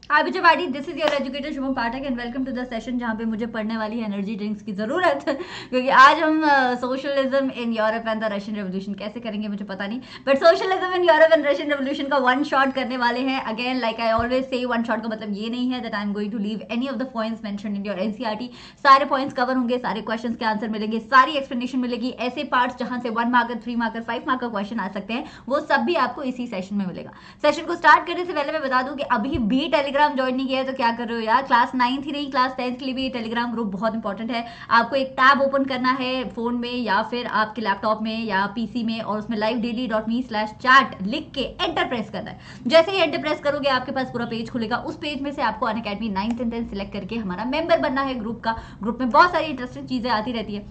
Hi Vijay party, this is your educator Shubham Pathak and welcome to the session जहाँ पे मुझे पढ़ने वाली है एनर्जी ड्रिंक्स की जरूरत क्योंकि आज हम socialism in Europe and the Russian revolution कैसे करेंगे मुझे पता नहीं, but socialism in Europe and Russian revolution का वन शॉट करने वाले हैं। Again like I always say, one shot का मतलब ये नहीं है that I am going to leave any of the points mentioned in your NCERT. सारे पॉइंट्स कवर होंगे, सारे क्वेश्चंस के आंसर मिलेंगे, सारी एक्सप्लेनेशन मिलेगी। ऐसे पार्ट्स जहां से 1 मार्कर, 3 मार्कर, 5 मार्कर क्वेश्चन आ सकते हैं वो सब भी आपको इसी सेशन में मिलेगा। सेशन को स्टार्ट करने से पहले मैं बता दूं कि अभी भी टेलीग्राम ज्वाइन नहीं किया है तो क्या कर रहे हो यार। क्लास 9th ही नहीं, क्लास 10th के लिए भी टेलीग्राम ग्रुप बहुत इंपॉर्टेंट है। आपको एक टैब ओपन करना है फोन में या फिर आपके लैपटॉप में या पीसी में और उसमें livedaily.me/chat लिख के एंटर प्रेस करना है। जैसे ही एंटर प्रेस करोगे आपके पास पूरा पेज खुलेगा। उस पेज में से आपको Unacademy 9th and 10th select करके हमारा मेंबर बनना है ग्रुप का। ग्रुप में बहुत सारी इंटरेस्टिंग चीजें आती रहती है।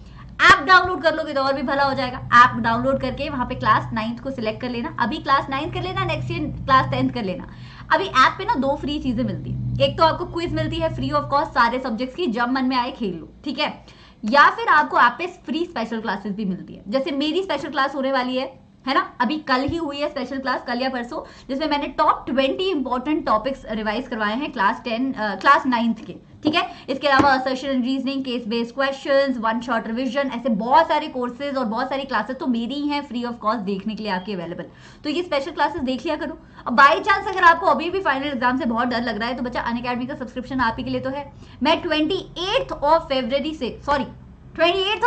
ऐप डाउनलोड कर लोगे तो और भी भला हो जाएगा। ऐप डाउनलोड करके वहां पे क्लास 9th को सिलेक्ट कर लेना। अभी क्लास 9th कर लेना, नेक्स्ट ईयर क्लास 10th कर लेना। अभी ऐप पे ना 2 फ्री चीजें मिलती है। एक तो आपको क्विज मिलती है फ्री ऑफ कॉस्ट सारे सब्जेक्ट्स की, जब मन में आए खेल लो, ठीक है। या फिर आपको ऐप पे फ्री स्पेशल क्लासेस भी मिलती है। जैसे मेरी स्पेशल क्लास होने वाली है ना, अभी कल ही हुई है स्पेशल क्लास, कल या परसों, जिसमें मैंने टॉप 20 इंपॉर्टेंट टॉपिक्स रिवाइज करवाए हैं क्लास 9th के, ठीक है। इसके अलावा assertion and reasoning, case based questions, one shot revision, ऐसे बहुत सारे कोर्सेज और बहुत सारी क्लासेस तो मेरी ही हैं फ्री ऑफ कॉस्ट देखने के लिए आपकी अवेलेबल। तो ये स्पेशल क्लासेस देख लिया करो। अब बाई चांस अगर आपको अभी भी फाइनल एग्जाम से बहुत डर लग रहा है तो बच्चा अनअकैडमी का सब्सक्रिप्शन आप ही के लिए तो है। मैं 28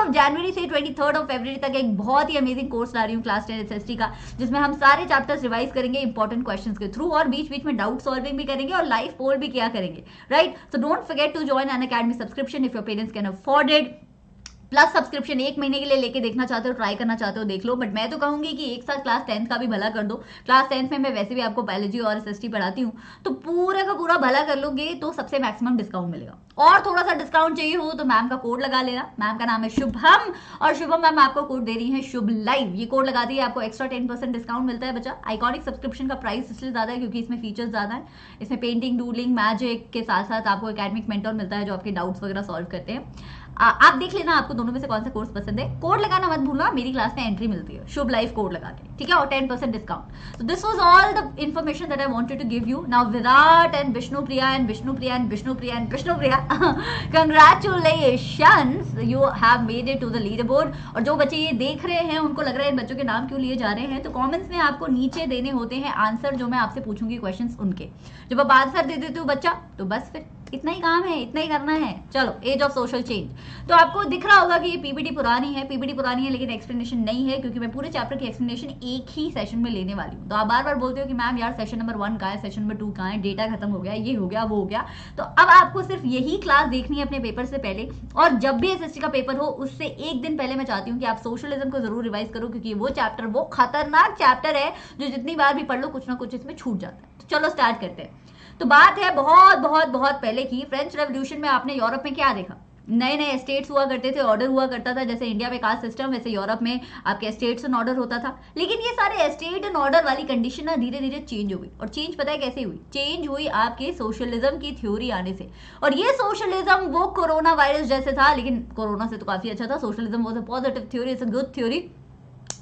जनवरी से 23 फरवरी तक एक बहुत ही अमेजिंग कोर्स ला रही हूँ क्लास 10 एसएसटी का, जिसमें हम सारे चैप्टर्स रिवाइज करेंगे इंपॉर्टेंट क्वेश्चंस के थ्रू और बीच बीच में डाउट सॉल्विंग भी करेंगे और लाइव पोल भी किया करेंगे, right. So don't forget to join Unacademy subscription if your parents can afford it. Plus subscription 1 महीने के लिए लेके देखना चाहते हो, ट्राई करना चाहते हो, देख लो। बट मैं तो कहूंगी कि एक साथ क्लास 10th का भी भला कर दो। क्लास 10th में मैं वैसे भी आपको बायोलॉजी और एसएसटी पढ़ाती हूँ, तो पूरा का पूरा भला कर लोगे तो सबसे मैक्सिमम डिस्काउंट मिलेगा। और थोड़ा सा डिस्काउंट चाहिए हो तो मैम का कोड लगा लेना। मैम का नाम है शुभम और शुभम मैम आपको कोड दे रही है शुभ लाइव। ये कोड लगा दिए आपको एक्स्ट्रा 10% डिस्काउंट मिलता है बच्चा। आइकॉनिक सब्सक्रिप्शन का प्राइस इसलिए ज्यादा है क्योंकि इसमें फीचर्स ज्यादा है। इसमें पेंटिंग, डूडलिंग, मैजिक के साथ साथ आपको एकेडमिक मेंटर मिलता है जो आपके डाउट्स वगैरह सॉल्व करते हैं। आप देख लेना आपको दोनों में से कौन सा कोर्स पसंद है। कोड लगाना मत भूलना, मेरी क्लास में एंट्री मिलती है शुभ लाइफ कोड लगा के, ठीक है, और 10% डिस्काउंट। तो this was all the information that I wanted to give you. Now Virat and Vishnupriya and Vishnupriya and Vishnupriya and Vishnupriya, congratulations, you have made it to the leader board. और जो बच्चे ये देख रहे हैं उनको लग रहा है इन बच्चों के नाम क्यों लिए जा रहे हैं, तो कमेंट्स में आपको नीचे देने होते हैं आंसर जो मैं आपसे पूछूंगी क्वेश्चंस उनके। जब आप आंसर दे देते हो बच्चा तो बस फिर इतना ही काम है, इतना ही करना है। चलो, एज ऑफ सोशल चेंज। तो आपको दिख रहा होगा कि ये पीपीटी पुरानी है लेकिन एक्सप्लेनेशन नहीं है क्योंकि मैं पूरे चैप्टर की एक्सप्लेनेशन एक ही सेशन में लेने वाली हूँ। तो आप बार बार बोलते हो कि मैम यार सेशन नंबर 1 कहाँ है, सेशन नंबर 2 कहाँ है, डेटा खत्म हो गया, ये हो गया, वो हो गया। तो अब आपको सिर्फ यही क्लास देखनी है अपने पेपर से पहले, और जब भी एसएसटी का पेपर हो उससे एक दिन पहले मैं चाहती हूँ कि आप सोशलिज्म को जरूर रिवाइज करो, क्योंकि वो चैप्टर वो खतरनाक चैप्टर है जो जितनी बार भी पढ़ लो कुछ ना कुछ इसमें छूट जाता है। तो चलो स्टार्ट करते हैं। तो बात है बहुत बहुत बहुत पहले की। फ्रेंच रेवोल्यूशन में आपने यूरोप में क्या देखा, नए नए स्टेट्स हुआ करते थे, ऑर्डर हुआ करता था। जैसे इंडिया में कास्ट सिस्टम, वैसे यूरोप में आपके स्टेट्स एंड ऑर्डर होता था। लेकिन ये सारे स्टेट एंड ऑर्डर वाली कंडीशन ना धीरे धीरे चेंज हो गई। और चेंज पता है कैसे हुई? चेंज हुई आपके सोशलिज्म की थ्योरी आने से। और ये सोशलिज्म वो कोरोना वायरस जैसे था, लेकिन कोरोना से तो काफी अच्छा था। Socialism was a positive theory, it's a good theory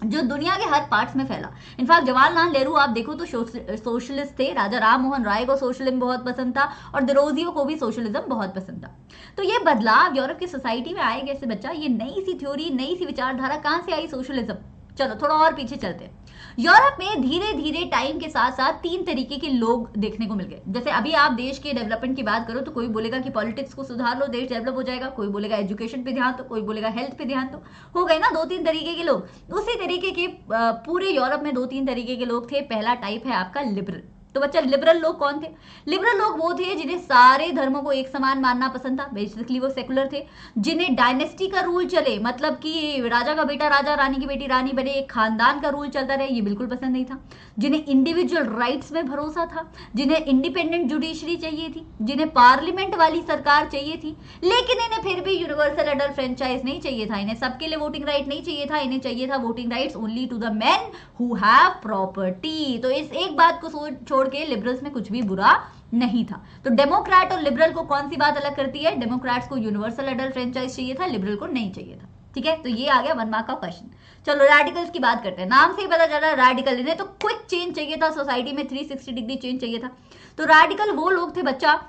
जो दुनिया के हर पार्ट्स में फैला। इनफैक्ट जवाहरलाल नेहरू आप देखो तो सोशलिस्ट थे। राजा राम मोहन राय को सोशलिज्म बहुत पसंद था और डिरोजियो को भी सोशलिज्म बहुत पसंद था। तो ये बदलाव यूरोप की सोसाइटी में आए कैसे बच्चा? ये नई सी थ्योरी, नई सी विचारधारा कहां से आई? सोशलिज्म। चलो थोड़ा और पीछे चलते हैं। यूरोप में धीरे धीरे टाइम के साथ साथ 3 तरीके के लोग देखने को मिल गए। जैसे अभी आप देश के डेवलपमेंट की बात करो तो कोई बोलेगा कि पॉलिटिक्स को सुधार लो, देश डेवलप हो जाएगा। कोई बोलेगा एजुकेशन पे ध्यान दो, कोई बोलेगा हेल्थ पे ध्यान दो। हो गए ना 2-3 तरीके के लोग। उसी तरीके के पूरे यूरोप में 2-3 तरीके के लोग थे। पहला टाइप है आपका लिबरल। तो बच्चा लिबरल लोग कौन थे? लिबरल लोग वो थे जिन्हें सारे धर्मों को एक समान मानना पसंद था। बेसिकली वो सेकुलर थे। जिन्हें डायनेस्टी का रूल चले, मतलब कि राजा का बेटा राजा, रानी की बेटी रानी बने, एक खानदान का रूल चलता रहे, ये बिल्कुल पसंद नहीं था। जिन्हें इंडिविजुअल राइट्स में भरोसा था, जिन्हें इंडिपेंडेंट जुडिशरी चाहिए थी, जिन्हें पार्लियामेंट वाली सरकार चाहिए थी, लेकिन इन्हें फिर भी यूनिवर्सल अडल्ट फ्रेंचाइज नहीं चाहिए था। इन्हें सबके लिए वोटिंग राइट नहीं चाहिए था। इन्हें चाहिए था voting rights only to the men who have property. तो इस एक बात को छोड़ के लिबरल्स में कुछ भी बुरा नहीं था। तो डेमोक्रेट और लिबरल को कौन सी बात अलग करती है? डेमोक्रेट्स को यूनिवर्सल अडल्ट फ्रेंचाइज चाहिए था, लिबरल को नहीं चाहिए था। ठीक है, तो ये आ गया 1 मार्क का क्वेश्चन। चलो रेडिकल्स की बात करते हैं। नाम से ही पता चल रहा है रेडिकल, इन्हें तो क्विक चेंज चाहिए था, सोसाइटी में 360 डिग्री चेंज चाहिए था। तो रेडिकल वो लोग थे बच्चा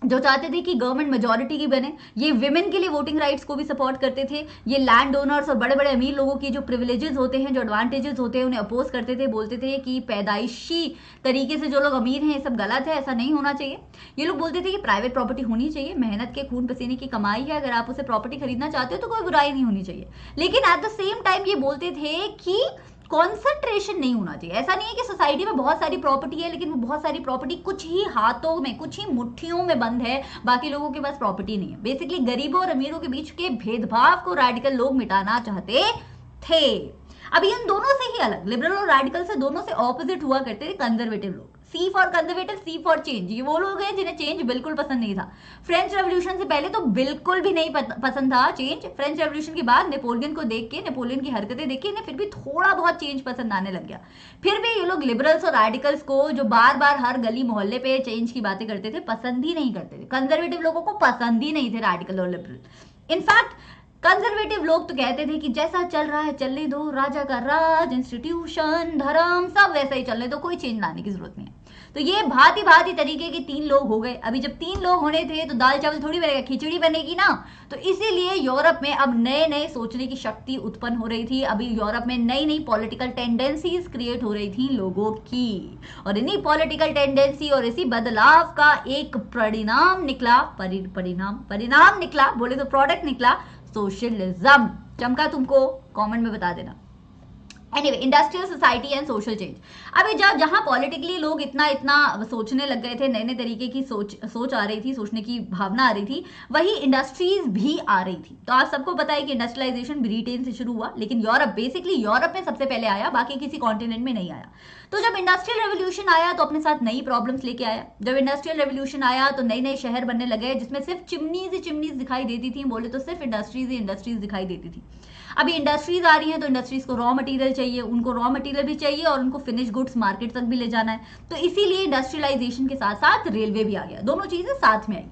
जो चाहते थे कि गवर्नमेंट मेजोरिटी की बने, ये विमेन के लिए वोटिंग राइट्स को भी सपोर्ट करते थे, ये लैंड ओनर्स और बड़े बड़े अमीर लोगों की जो प्रिविलेजेस होते हैं, जो एडवांटेजेस होते हैं, उन्हें अपोज करते थे, बोलते थे कि पैदाइशी तरीके से जो लोग अमीर हैं ये सब गलत है, ऐसा नहीं होना चाहिए। ये लोग बोलते थे कि प्राइवेट प्रॉपर्टी होनी चाहिए, मेहनत के खून पसीने की कमाई है, अगर आप उसे प्रॉपर्टी खरीदना चाहते हो तो कोई बुराई नहीं होनी चाहिए। लेकिन एट द सेम टाइम ये बोलते थे कि कॉन्सेंट्रेशन नहीं होना चाहिए। ऐसा नहीं है कि सोसाइटी में बहुत सारी प्रॉपर्टी है लेकिन वो बहुत सारी प्रॉपर्टी कुछ ही हाथों में, कुछ ही मुट्ठियों में बंद है, बाकी लोगों के पास प्रॉपर्टी नहीं है। बेसिकली गरीबों और अमीरों के बीच के भेदभाव को रेडिकल लोग मिटाना चाहते थे। अभी इन दोनों से ही अलग, लिबरल और रेडिकल से दोनों से ऑपोजिट हुआ करते थे कंजर्वेटिव लोग। C for conservative, C for change, ये वो लोग हैं जिन्हें चेंज बिल्कुल पसंद नहीं था। फ्रेंच रेवोल्यूशन से पहले तो बिल्कुल भी नहीं पसंद था चेंज। फ्रेंच रेवोल्यूशन के बाद नेपोलियन को देख के, नेपोलियन की हरकतें देख के इन्हें फिर भी थोड़ा बहुत चेंज पसंद आने लग गया। फिर भी ये लोग लिबरल्स और रेडिकल्स को, जो बार बार हर गली मोहल्ले पे चेंज की बातें करते थे, पसंद ही नहीं करते थे। कंजर्वेटिव लोगों को पसंद ही नहीं थे रेडिकल और लिबरल। इनफैक्ट कंजर्वेटिव लोग तो कहते थे कि जैसा चल रहा है चलने दो, राजा का राज, इंस्टीट्यूशन, धर्म सब वैसा ही चलने दो, कोई चेंज लाने की जरूरत नहीं है। तो ये भांति भांति तरीके के 3 लोग हो गए। अभी जब 3 लोग होने थे तो दाल चावल थोड़ी बनेगा, खिचड़ी बनेगी ना। तो इसीलिए यूरोप में अब नए नए सोचने की शक्ति उत्पन्न हो रही थी। अभी यूरोप में नई नई पॉलिटिकल टेंडेंसीज क्रिएट हो रही थी लोगों की, और इन्हीं पॉलिटिकल टेंडेंसी और इसी बदलाव का एक परिणाम निकला, परिणाम निकला, बोले तो प्रोडक्ट निकला, सोशलिज्म। चमका तुमको? कमेंट में बता देना। Anyway, industrial society and social change. अभी जब जहां पॉलिटिकली लोग इतना सोचने लग गए थे, नए नए तरीके की सोच आ रही थी, सोचने की भावना आ रही थी, वही इंडस्ट्रीज भी आ रही थी। तो आप सबको पता है कि इंडस्ट्रियलाइजेशन ब्रिटेन से शुरू हुआ, लेकिन यूरोप में सबसे पहले आया, बाकी किसी कॉन्टिनेंट में नहीं आया। तो जब इंडस्ट्रियल रेवोल्यूशन आया तो अपने साथ नई प्रॉब्लम्स लेके आया। जब इंडस्ट्रियल रेवोल्यूशन आया तो नए नए शहर बनने लगे जिसमें सिर्फ चिमनीज दिखाई देती थी, बोले तो सिर्फ इंडस्ट्रीज दिखाई देती थी। अभी इंडस्ट्रीज आ रही हैं तो इंडस्ट्रीज को रॉ मटेरियल चाहिए, उनको रॉ मटेरियल भी चाहिए और उनको फिनिश गुड्स मार्केट तक भी ले जाना है। तो इसीलिए इंडस्ट्रियलाइजेशन के साथ साथ रेलवे भी आ गया, दोनों चीजें साथ में आई।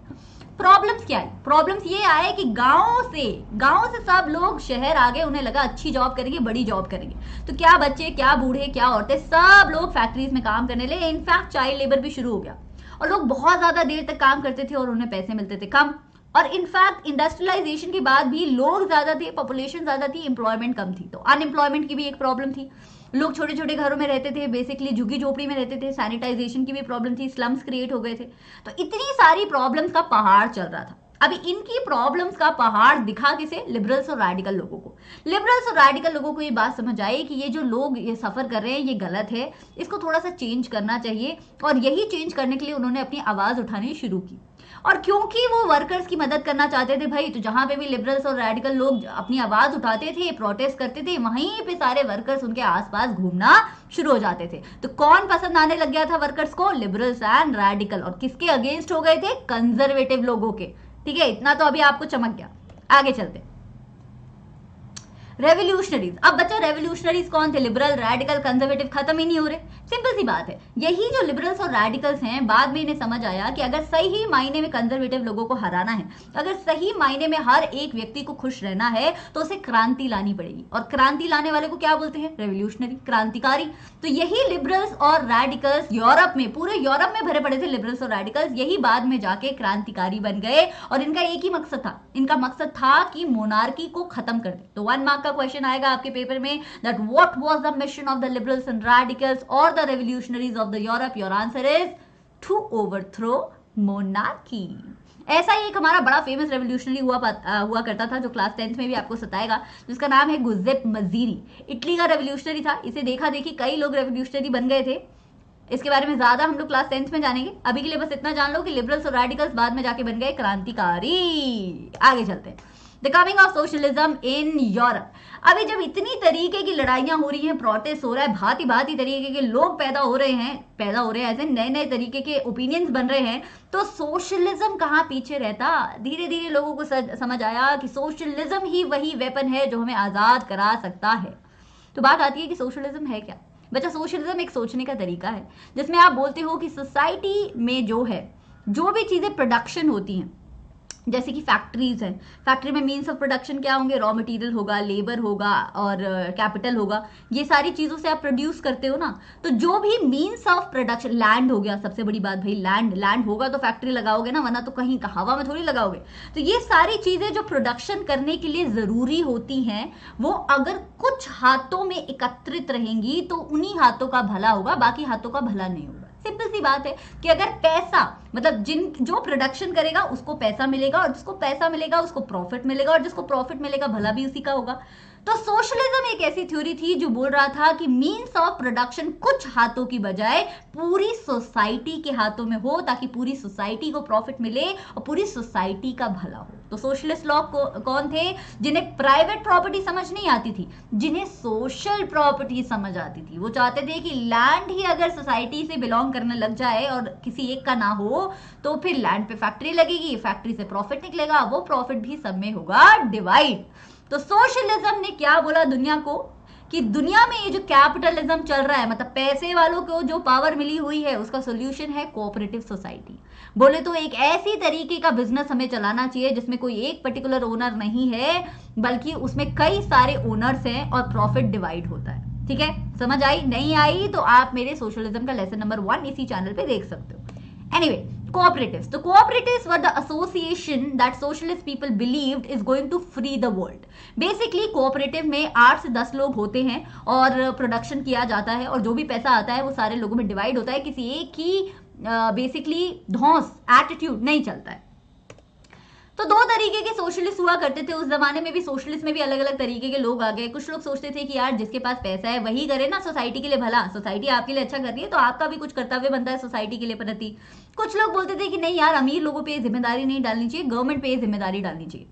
प्रॉब्लम्स क्या आई? प्रॉब्लम्स ये आए कि गांव से सब लोग शहर आ गए, उन्हें लगा अच्छी जॉब करेंगे, बड़ी जॉब करेंगे। तो क्या बच्चे, क्या बूढ़े, क्या औरतें, सब लोग फैक्ट्रीज में काम करने लगे। इनफैक्ट चाइल्ड लेबर भी शुरू हो गया और लोग बहुत ज्यादा देर तक काम करते थे और उन्हें पैसे मिलते थे कम। और इनफैक्ट इंडस्ट्रियलाइजेशन के बाद भी लोग ज्यादा थे, पॉपुलेशन ज्यादा थी, एम्प्लॉयमेंट कम थी, तो अनएम्प्लॉयमेंट की भी एक प्रॉब्लम थी। लोग छोटे छोटे घरों में रहते थे, बेसिकली झुग्गी झोपड़ी में रहते थे, सैनिटाइजेशन की भी प्रॉब्लम थी, स्लम्स क्रिएट हो गए थे। तो इतनी सारी प्रॉब्लम्स का पहाड़ चल रहा था। अभी इनकी प्रॉब्लम्स का पहाड़ दिखा किसे? लिबरल्स और रेडिकल लोगों को। लिबरल्स और रेडिकल लोगों को ये बात समझ आई कि ये जो लोग ये सफर कर रहे हैं ये गलत है, इसको थोड़ा सा चेंज करना चाहिए। और यही चेंज करने के लिए उन्होंने अपनी आवाज उठानी शुरू की। और क्योंकि वो वर्कर्स की मदद करना चाहते थे भाई, तो जहां पे भी लिबरल्स और रेडिकल लोग अपनी आवाज उठाते थे, प्रोटेस्ट करते थे, वहीं पे सारे वर्कर्स उनके आसपास घूमना शुरू हो जाते थे। तो कौन पसंद आने लग गया था वर्कर्स को? Liberals and radical. और किसके अगेंस्ट हो गए थे? कंजर्वेटिव लोगों के। ठीक है, इतना तो अभी आपको चमक गया। आगे चलते। रेवोल्यूशनरीज। अब बच्चा रेवोल्यूशनरीज कौन थे? लिबरल, रेडिकल, कंजर्वेटिव खत्म ही नहीं हो रहे। सिंपल सी बात है, यही जो लिबरल्स और रेडिकल्स हैं, बाद में इन्हें समझ आया कि अगर सही मायने में कंजर्वेटिव लोगों को हराना है, अगर सही मायने में हर एक व्यक्ति को खुश रहना है, तो उसे क्रांति लानी पड़ेगी। और क्रांति लाने वाले को क्या बोलते हैं? रेवोल्यूशनरी, क्रांतिकारी। तो यही लिबरल्स और रेडिकल्स यूरोप में, पूरे यूरोप में भरे पड़े थे लिबरल्स और रेडिकल्स, यही बाद में जाके क्रांतिकारी बन गए। और इनका एक ही मकसद था, इनका मकसद था कि मोनार्की को खत्म कर दे। तो 1 मार्क का क्वेश्चन आएगा आपके पेपर में, that what was the mission of the liberals and radicals और the revolutionaries of the Europe? Your answer is to overthrow monarchy. ऐसा ही एक हमारा बड़ा फेमस रेवोल्यूशनरी हुआ करता था, जो क्लास 10th में भी आपको सताएगा, जिसका नाम है गुज़ेप मज़ीनी। इटली का रेवोल्यूशनरी था। इसे देखा देखी कई लोग रेवोल्यूशनरी बन गए थे। इसके बारे में ज्यादा हम लोग क्लास 10th में जानेंगे। अभी के लिए बस इतना जान लो कि लिबरल्स और रेडिकल्स बाद में जाके बन गए क्रांतिकारी। आगे चलते हैं। The coming of socialism in Europe. अभी जब इतनी तरीके की लड़ाइयां हो रही हैं, प्रोटेस्ट हो रहा है, भांति भांति तरीके के लोग पैदा हो रहे हैं, ऐसे नए नए तरीके के ओपिनियंस बन रहे हैं, तो सोशलिज्म कहाँ पीछे रहता? धीरे धीरे लोगों को समझ आया कि सोशलिज्म ही वही वेपन है जो हमें आजाद करा सकता है। तो बात आती है कि सोशलिज्म है क्या? बच्चा, सोशलिज्म एक सोचने का तरीका है जिसमें आप बोलते हो कि सोसाइटी में जो भी चीजें प्रोडक्शन होती हैं, जैसे कि फैक्ट्रीज हैं, फैक्ट्री में मीन्स ऑफ प्रोडक्शन क्या होंगे, रॉ मटेरियल होगा, लेबर होगा और कैपिटल होगा, ये सारी चीजों से आप प्रोड्यूस करते हो ना। तो जो भी मीन्स ऑफ प्रोडक्शन, लैंड हो गया, सबसे बड़ी बात भाई लैंड होगा तो फैक्ट्री लगाओगे ना, वरना तो कहीं हवा में थोड़ी लगाओगे। तो ये सारी चीजें जो प्रोडक्शन करने के लिए जरूरी होती हैं, वो अगर कुछ हाथों में एकत्रित रहेंगी तो उन्हीं हाथों का भला होगा, बाकी हाथों का भला नहीं होगा। सिंपल सी बात है कि अगर पैसा, मतलब जो प्रोडक्शन करेगा उसको पैसा मिलेगा, और जिसको पैसा मिलेगा उसको प्रॉफिट मिलेगा, और जिसको प्रॉफिट मिलेगा भला भी उसी का होगा। तो सोशलिज्म एक ऐसी थ्योरी थी जो बोल रहा था कि मीन्स ऑफ प्रोडक्शन कुछ हाथों की बजाय पूरी सोसाइटी के हाथों में हो, ताकि पूरी सोसाइटी को प्रॉफिट मिले और पूरी सोसाइटी का भला हो। तो सोशलिस्ट लोग कौन थे? जिन्हें प्राइवेट प्रॉपर्टी समझ नहीं आती थी, जिन्हें सोशल प्रॉपर्टी समझ आती थी। वो चाहते थे कि लैंड ही अगर सोसाइटी से बिलोंग करने लग जाए और किसी एक का ना हो, तो फिर लैंड पे फैक्ट्री लगेगी, फैक्ट्री से प्रॉफिट निकलेगा, वो प्रॉफिट भी सब में होगा डिवाइड। तो सोशलिज्म ने क्या बोला दुनिया को कि दुनिया में ये जो कैपिटलिज्म चल रहा है, मतलब पैसे वालों को जो पावर मिली हुई है, उसका सोल्यूशन है कोऑपरेटिव सोसाइटी। बोले तो एक ऐसी तरीके का बिजनेस हमें चलाना चाहिए जिसमें कोई एक पर्टिकुलर ओनर नहीं है, बल्कि उसमें कई सारे ओनर्स हैं और प्रॉफिट डिवाइड होता है। ठीक है, समझ आई? नहीं आई तो आप मेरे सोशलिज्म का लेसन नंबर 1 इसी चैनल पे देख सकते हो। Anyway, cooperatives. The cooperatives were the association that socialist people believed is going to free the world. Basically cooperative में 8 से 10 लोग होते हैं और प्रोडक्शन किया जाता है, और जो भी पैसा आता है वो सारे लोगों में डिवाइड होता है, किसी एक ही बेसिकली धौंस एटीट्यूड नहीं चलता है। तो दो तरीके के सोशलिस्ट हुआ करते थे उस जमाने में भी। सोशलिस्ट में भी अलग अलग तरीके के लोग आ गए। कुछ लोग सोचते थे कि यार जिसके पास पैसा है वही करे ना सोसाइटी के लिए भला, सोसाइटी आपके लिए अच्छा कर रही है तो आपका भी कुछ कर्तव्य बनता है सोसाइटी के लिए प्रति। कुछ लोग बोलते थे कि नहीं यार, अमीर लोगों पे जिम्मेदारी नहीं डालनी चाहिए, गवर्नमेंट पे जिम्मेदारी डालनी चाहिए।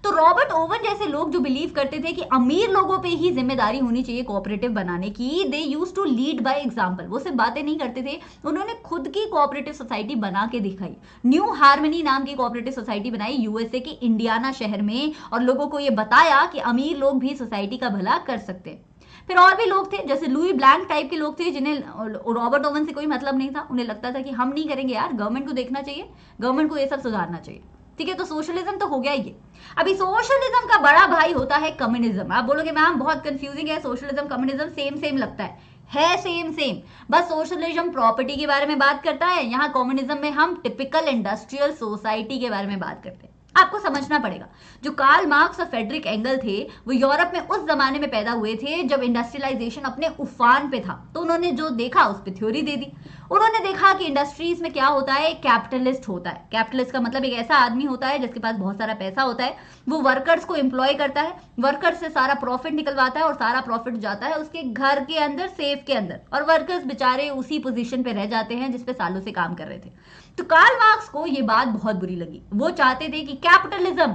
तो रॉबर्ट ओवन जैसे लोग जो बिलीव करते थे कि अमीर लोगों पे ही जिम्मेदारी होनी चाहिए कोऑपरेटिव बनाने की, they used to lead by example. वो सिर्फ बातें नहीं करते थे, उन्होंने खुद की कोऑपरेटिव सोसाइटी बना के दिखाई। न्यू हार्मनी नाम की कोऑपरेटिव सोसाइटी बनाई यूएसए के इंडियाना शहर में, और लोगों को ये बताया कि अमीर लोग भी सोसाइटी का भला कर सकते हैं। फिर और भी लोग थे, जैसे लुई ब्लैंक टाइप के लोग थे, जिन्हें रॉबर्ट ओवन से कोई मतलब नहीं था। उन्हें लगता था कि हम नहीं करेंगे यार, गवर्नमेंट को देखना चाहिए, गवर्नमेंट को ये सब सुधारना चाहिए। ठीक है, तो सोशलिज्म तो हो गया ये। अभी सोशलिज्म का बड़ा भाई होता है कम्युनिज्म। आप बोलोगे मैम बहुत कंफ्यूजिंग है, सोशलिज्म कम्युनिज्म सेम लगता है सेम। बस सोशलिज्म प्रॉपर्टी के बारे में बात करता है, यहाँ कम्युनिज्म में हम टिपिकल इंडस्ट्रियल सोसाइटी के बारे में बात करते हैं। आपको समझना पड़ेगा, जो कार्ल मार्क्स और फ्रेडरिक एंगल थे वो यूरोप में उस जमाने में पैदा हुए थे जब इंडस्ट्रियलाइजेशन अपने उफान पे था। तो उन्होंने जो देखा उस पर थ्योरी दे दी। उन्होंने देखा कि इंडस्ट्रीज में क्या होता है, कैपिटलिस्ट होता है। कैपिटलिस्ट का मतलब एक ऐसा आदमी होता है जिसके पास बहुत सारा पैसा होता है, वो वर्कर्स को एम्प्लॉय करता है, वर्कर्स से सारा प्रॉफिट निकलवाता है, और सारा प्रॉफिट जाता है उसके घर के अंदर, सेफ के अंदर, और वर्कर्स बेचारे उसी पोजीशन पे रह जाते हैं जिसपे सालों से काम कर रहे थे। तो कार्ल मार्क्स को ये बात बहुत बुरी लगी। वो चाहते थे कि कैपिटलिज्म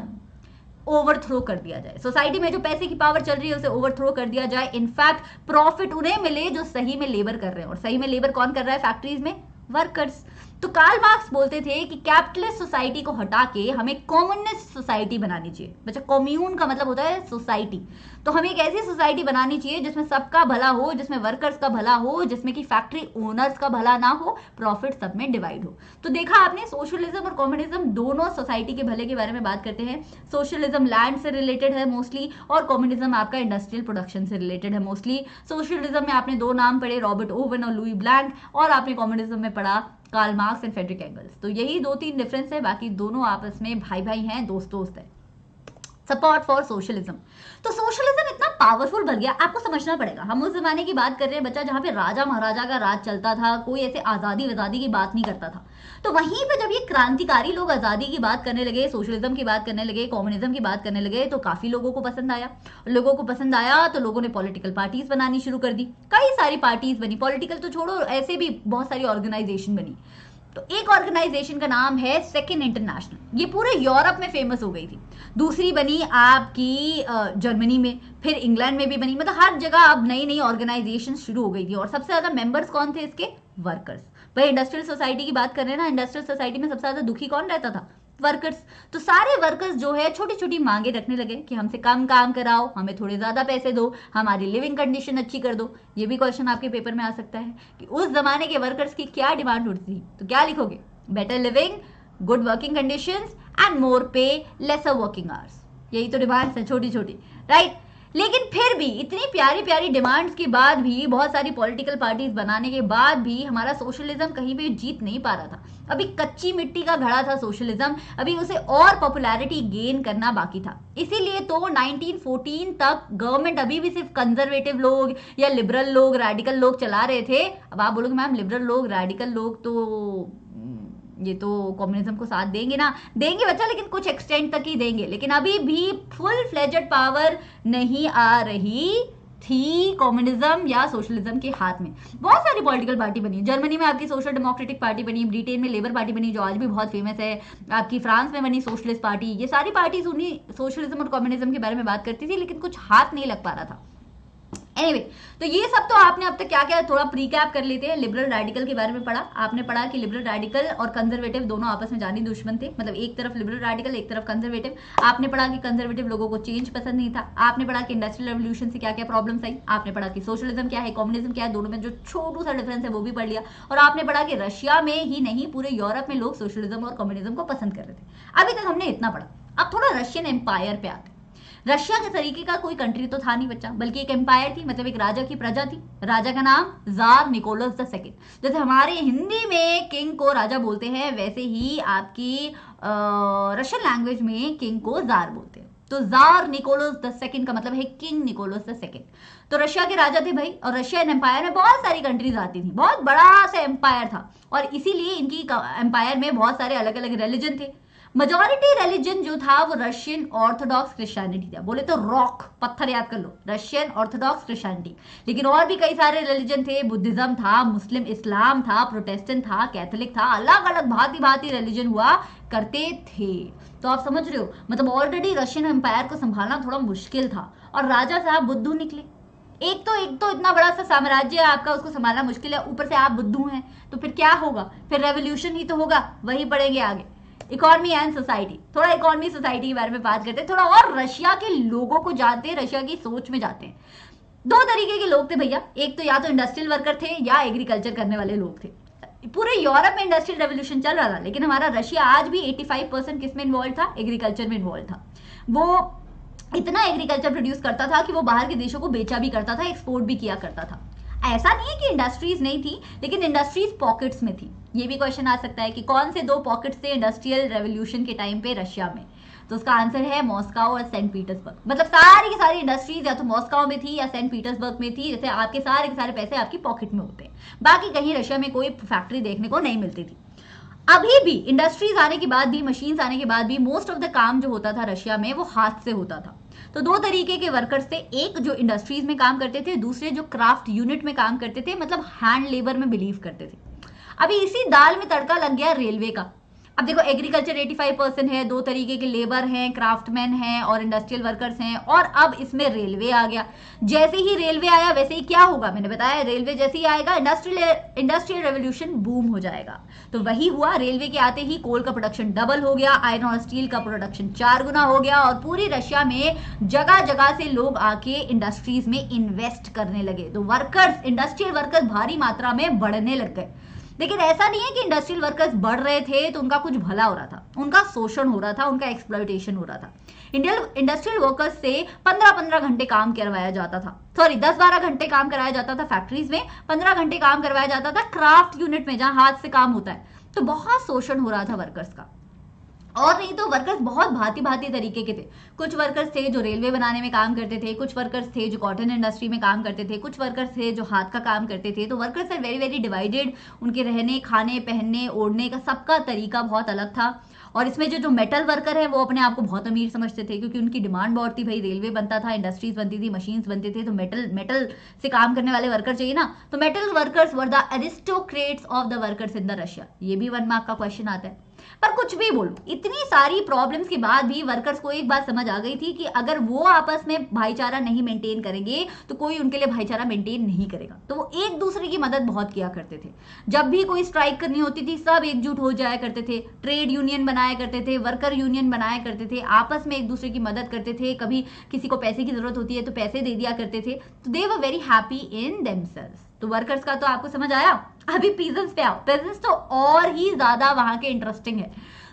ओवरथ्रो कर दिया जाए, सोसाइटी में जो पैसे की पावर चल रही है उसे ओवरथ्रो कर दिया जाए। इनफैक्ट प्रॉफिट उन्हें मिले जो सही में लेबर कर रहे हैं, और सही में लेबर कौन कर रहा है फैक्ट्रीज में? वर्कर्स। तो कार्ल मार्क्स बोलते थे कि कैपिटलिस्ट सोसाइटी को हटा के हमें कम्युनिस्ट सोसाइटी बनानी चाहिए। बच्चा, कम्यून का मतलब होता है सोसाइटी। तो हमें एक ऐसी सोसाइटी बनानी चाहिए जिसमें सबका भला हो, जिसमें वर्कर्स का भला हो, जिसमें कि फैक्ट्री ओनर्स का भला ना हो, प्रॉफिट सब में डिवाइड हो। तो देखा आपने, सोशलिज्म और कम्युनिज्म दोनों सोसाइटी के भले के बारे में बात करते हैं। सोशलिज्म लैंड से रिलेटेड है मोस्टली, और कम्युनिज्म आपका इंडस्ट्रियल प्रोडक्शन से रिलेटेड है मोस्टली। सोशलिज्म में आपने दो नाम पढ़े, रॉबर्ट ओवन और लुई ब्लैंक, और आपने कम्युनिज्म में पढ़ा Karl Marx and Friedrich Engels. तो यही 2-3 डिफरेंस है, बाकी दोनों आपस में भाई हैं, दोस्त है। Support for socialism. तो सोशलिज्म इतना पावरफुल बन गया, आपको समझना पड़ेगा। हम उस जमाने की बात कर रहे हैं बच्चा, जहां पे राजा महाराजा का राज चलता था, कोई ऐसे आजादी की बात नहीं करता था। तो वहीं पे जब ये क्रांतिकारी लोग आजादी की बात करने लगे, सोशलिज्म की बात करने लगे, कम्युनिज्म की बात करने लगे, तो काफी लोगों को पसंद आया। तो लोगों ने पॉलिटिकल पार्टीज बनानी शुरू कर दी, कई सारी पार्टीज बनी। पॉलिटिकल तो छोड़ो, ऐसे भी बहुत सारी ऑर्गेनाइजेशन बनी। तो एक ऑर्गेनाइजेशन का नाम है सेकेंड इंटरनेशनल, ये पूरे यूरोप में फेमस हो गई थी। दूसरी बनी आपकी जर्मनी में, फिर इंग्लैंड में भी बनी। मतलब हर जगह अब नई ऑर्गेनाइजेशन शुरू हो गई थी। और सबसे ज्यादा मेंबर्स कौन थे इसके? वर्कर्स। भाई इंडस्ट्रियल सोसाइटी की बात कर रहे हैं ना, इंडस्ट्रियल सोसाइटी में सबसे ज्यादा दुखी कौन रहता था? वर्कर्स। तो सारे वर्कर्स जो है छोटी छोटी मांगे रखने लगे कि हमसे कम काम कराओ, हमें थोड़े ज्यादा पैसे दो, हमारी लिविंग कंडीशन अच्छी कर दो। ये भी क्वेश्चन आपके पेपर में आ सकता है कि उस जमाने के वर्कर्स की क्या डिमांड उठती थी। तो क्या लिखोगे? Better living, good working conditions and more पे, लेसर वर्किंग आवर्स। यही तो डिमांड्स है छोटी छोटी, राइट। लेकिन फिर भी इतनी प्यारी प्यारी डिमांड्स के बाद भी, बहुत सारी पॉलिटिकल पार्टीज बनाने के बाद भी हमारा सोशलिज्म कहीं भी जीत नहीं पा रहा था। अभी कच्ची मिट्टी का घड़ा था सोशलिज्म, अभी उसे और पॉपुलैरिटी गेन करना बाकी था। इसीलिए तो 1914 तक गवर्नमेंट अभी भी सिर्फ कंजर्वेटिव लोग या लिबरल लोग, रेडिकल लोग चला रहे थे। अब आप बोलोगे मैम लिबरल लोग, रेडिकल लोग तो ये तो कम्युनिज्म को साथ देंगे ना, देंगे बच्चा, लेकिन कुछ एक्सटेंट तक ही देंगे। लेकिन अभी भी फुल फ्लेजेड पावर नहीं आ रही थी कम्युनिज्म या सोशलिज्म के हाथ में। बहुत सारी पॉलिटिकल पार्टी बनी, जर्मनी में आपकी सोशल डेमोक्रेटिक पार्टी बनी, ब्रिटेन में लेबर पार्टी बनी जो आज भी बहुत फेमस है, आपकी फ्रांस में बनी सोशलिस्ट पार्टी। ये सारी पार्टीज उन्हीं सोशलिज्म और कम्युनिज्म के बारे में बात करती थी, लेकिन कुछ हाथ नहीं लग पा रहा था। एनीवे, तो ये सब तो आपने अब तक क्या क्या थोड़ा प्रीकैप कर लेते हैं। लिबरल रेडिकल के बारे में पढ़ा आपने, पढ़ा कि लिबरल रेडिकल और कंजर्वेटिव दोनों आपस में जानी दुश्मन थे, मतलब एक तरफ लिबरल रेडिकल एक तरफ कंजर्वेटिव। आपने पढ़ा कि कंजर्वेटिव लोगों को चेंज पसंद नहीं था। आपने पढ़ा कि इंडस्ट्रियल रेवोल्यूशन से क्या क्या प्रॉब्लम्स आई। आपने पढ़ा कि सोशलिज्म क्या है, कम्युनिज्म क्या है, दोनों में जो छोटू सा डिफरेंस है वो भी पढ़ लिया। और आपने पढ़ा कि रशिया में ही नहीं पूरे यूरोप में लोग सोशलिज्म और कम्युनिज्म को पसंद कर रहे थे। अभी तक हमने इतना पढ़ा। अब थोड़ा रशियन एम्पायर पे आते हैं। रशिया के तरीके का कोई कंट्री तो था नहीं बच्चा, बल्कि एक एम्पायर थी, मतलब एक राजा की प्रजा थी। राजा का नाम जार निकोलस द सेकंड। जैसे हमारे हिंदी में किंग को राजा बोलते हैं, वैसे ही आपकी रशियन लैंग्वेज में किंग को जार बोलते हैं। तो जार निकोलस द सेकंड का मतलब है किंग निकोलस द सेकंड। तो रशिया के राजा थे भाई, और रशियन एम्पायर में बहुत सारी कंट्रीज आती थी, बहुत बड़ा सा एम्पायर था। और इसीलिए इनकी एम्पायर में बहुत सारे अलग अलग रिलीजन थे। मेजॉरिटी रिलीजन जो था वो रशियन ऑर्थोडॉक्स क्रिश्चियनिटी था। बोले तो रॉक, पत्थर याद कर लो, रशियन ऑर्थोडॉक्स क्रिश्चियनिटी। लेकिन और भी कई सारे रिलीजन थे, बुद्धिज्म था, मुस्लिम इस्लाम था, प्रोटेस्टेंट था, कैथोलिक था, अलग अलग भांति भांति रिलीजन हुआ करते थे। तो आप समझ रहे हो, मतलब ऑलरेडी रशियन एम्पायर को संभालना थोड़ा मुश्किल था। और राजा साहब बुद्धू निकले। एक तो इतना बड़ा सा साम्राज्य है आपका, उसको संभालना मुश्किल है, ऊपर से आप बुद्धू हैं, तो फिर क्या होगा? फिर रेवोल्यूशन ही तो होगा। वही पढ़ेंगे आगे, इकोनॉमी एंड सोसाइटी। थोड़ा इकोनॉमी सोसाइटी के बारे में बात करते हैं, थोड़ा और रशिया के लोगों को जानते हैं, रशिया की सोच में जाते हैं। दो तरीके के लोग थे भैया, एक तो या तो इंडस्ट्रियल वर्कर थे या एग्रीकल्चर करने वाले लोग थे। पूरे यूरोप में इंडस्ट्रियल रेवोल्यूशन चल रहा था, लेकिन हमारा रशिया आज भी 85% किस में इन्वॉल्व था? एग्रीकल्चर में इन्वॉल्व था। वो इतना एग्रीकल्चर प्रोड्यूस करता था कि वो बाहर के देशों को बेचा भी करता था, एक्सपोर्ट भी किया करता था। ऐसा नहीं है कि इंडस्ट्रीज नहीं थी, लेकिन इंडस्ट्रीज पॉकेट्स में थी। ये भी क्वेश्चन आ सकता है कि कौन से दो पॉकेट्स थे इंडस्ट्रियल रेवोल्यूशन के टाइम पे रशिया में? तो उसका आंसर है मॉस्को और सेंट पीटर्सबर्ग। मतलब सारी की सारी इंडस्ट्रीज या तो मॉस्को में थी या सेंट पीटर्सबर्ग में थी। जैसे आपके सारे के सारे पैसे आपकी पॉकेट में होते हैं, बाकी कहीं रशिया में कोई फैक्ट्री देखने को नहीं मिलती थी। अभी भी इंडस्ट्रीज आने के बाद भी, मशीन्स आने के बाद भी मोस्ट ऑफ द काम जो होता था रशिया में वो हाथ से होता था। तो दो तरीके के वर्कर्स थे, एक जो इंडस्ट्रीज में काम करते थे, दूसरे जो क्राफ्ट यूनिट में काम करते थे, मतलब हैंड लेबर में बिलीव करते थे। अभी इसी दाल में तड़का लग गया रेलवे का। अब देखो एग्रीकल्चर 85% है, दो तरीके के लेबर हैं, क्राफ्टमैन हैं और इंडस्ट्रियल वर्कर्स हैं, और अब इसमें रेलवे आ गया। जैसे ही रेलवे आया वैसे ही क्या होगा? मैंने बताया रेलवे जैसे ही आएगा इंडस्ट्रियल रेवोल्यूशन बूम हो जाएगा। तो वही हुआ, रेलवे के आते ही कोल का प्रोडक्शन डबल हो गया, आयरन और स्टील का प्रोडक्शन 4 गुना हो गया, और पूरी रशिया में जगह जगह से लोग आके इंडस्ट्रीज में इन्वेस्ट करने लगे। तो वर्कर्स, इंडस्ट्रियल वर्कर्स भारी मात्रा में बढ़ने लग गए। लेकिन ऐसा नहीं है कि इंडस्ट्रियल वर्कर्स बढ़ रहे थे तो उनका कुछ भला हो रहा था, उनका शोषण हो रहा था, उनका एक्सप्लॉयटेशन हो रहा था। इंडस्ट्रियल वर्कर्स से 15-15 घंटे काम करवाया जाता था, सॉरी 10-12 घंटे काम कराया जाता था फैक्ट्रीज में, 15 घंटे काम करवाया जाता था क्राफ्ट यूनिट में जहां हाथ से काम होता है। तो बहुत शोषण हो रहा था वर्कर्स का। और नहीं तो वर्कर्स बहुत भांति भांति तरीके के थे। कुछ वर्कर्स थे जो रेलवे बनाने में काम करते थे, कुछ वर्कर्स थे जो कॉटन इंडस्ट्री में काम करते थे, कुछ वर्कर्स थे जो हाथ का काम करते थे। तो workers are very very divided. उनके रहने, खाने, पहनने, ओढ़ने का सबका तरीका बहुत अलग था। और इसमें जो मेटल वर्कर है वो अपने आप को बहुत अमीर समझते थे, क्योंकि उनकी डिमांड बहुत थी। भाई रेलवे बनता था, इंडस्ट्रीज बनती थी, मशीन्स बनते थे, तो मेटल से काम करने वाले वर्कर चाहिए ना। तो metal workers were the aristocrats of the workers in the Russia. ये भी 1 मार्क का क्वेश्चन आता है। पर कुछ भी बोलो, इतनी सारी प्रॉब्लम्स के बाद भी वर्कर्स को एक बात समझ आ गई थी कि अगर वो आपस में भाईचारा नहीं मेंटेन करेंगे तो कोई उनके लिए भाईचारा मेंटेन नहीं करेगा। तो वो एक दूसरे की मदद बहुत किया करते थे। जब भी कोई स्ट्राइक करनी होती थी सब एकजुट हो जाया करते थे, ट्रेड यूनियन बनाया करते थे, वर्कर यूनियन बनाया करते थे, आपस में एक दूसरे की मदद करते थे। कभी किसी को पैसे की जरूरत होती है तो पैसे दे दिया करते थे। तो they were very happy in themselves. तो वर्कर्स का तो आपको समझ आया। अभी पीजेंट्स पे आओ। पीजेंट्स तो और ही ज्यादा वहां के इंटरेस्टिंग है।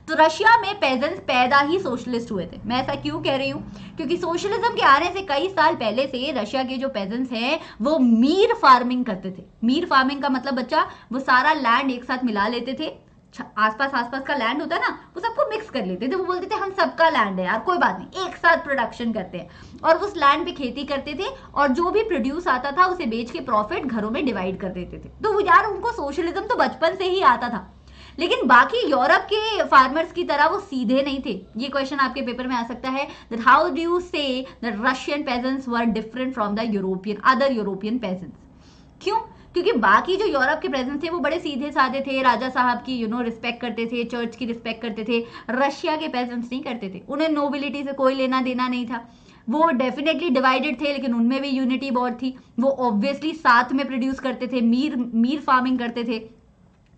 तो रशिया में पेजेंट्स पैदा ही सोशलिस्ट हुए थे। मैं ऐसा क्यों कह रही हूँ, क्योंकि सोशलिज्म के आने से कई साल पहले से रशिया के जो पेजेंट्स हैं वो मीर फार्मिंग करते थे। मीर फार्मिंग का मतलब बच्चा, वो सारा लैंड एक साथ मिला लेते थे, आसपास का लैंड होता है ना, वो सबको मिक्स कर लेते थे। वो बोलते थे हम सबका लैंड है यार, कोई बात नहीं, एक साथ प्रोडक्शन करते हैं और उस लैंड पे खेती करते थे और जो भी प्रोड्यूस आता था उसे बेच के प्रॉफिट घरों में डिवाइड कर देते थे। तो यार उनको सोशलिज्म तो बचपन से ही आता था। लेकिन बाकी यूरोप के फार्मर्स की तरह वो सीधे नहीं थे। ये क्वेश्चन आपके पेपर में आ सकता है, that how do you say that Russian pageants were different from the other European pageants. क्यों? क्योंकि बाकी जो यूरोप के प्रेजेंट्स थे वो बड़े सीधे साधे थे, राजा साहब की रिस्पेक्ट करते थे, चर्च की रिस्पेक्ट करते थे। रशिया के पेजेंट्स नहीं करते थे, उन्हें नोबिलिटी से कोई लेना देना नहीं था। वो डेफिनेटली डिवाइडेड थे लेकिन उनमें भी यूनिटी बहुत थी। वो ऑब्वियसली साथ में प्रोड्यूस करते थे, मीर फार्मिंग करते थे।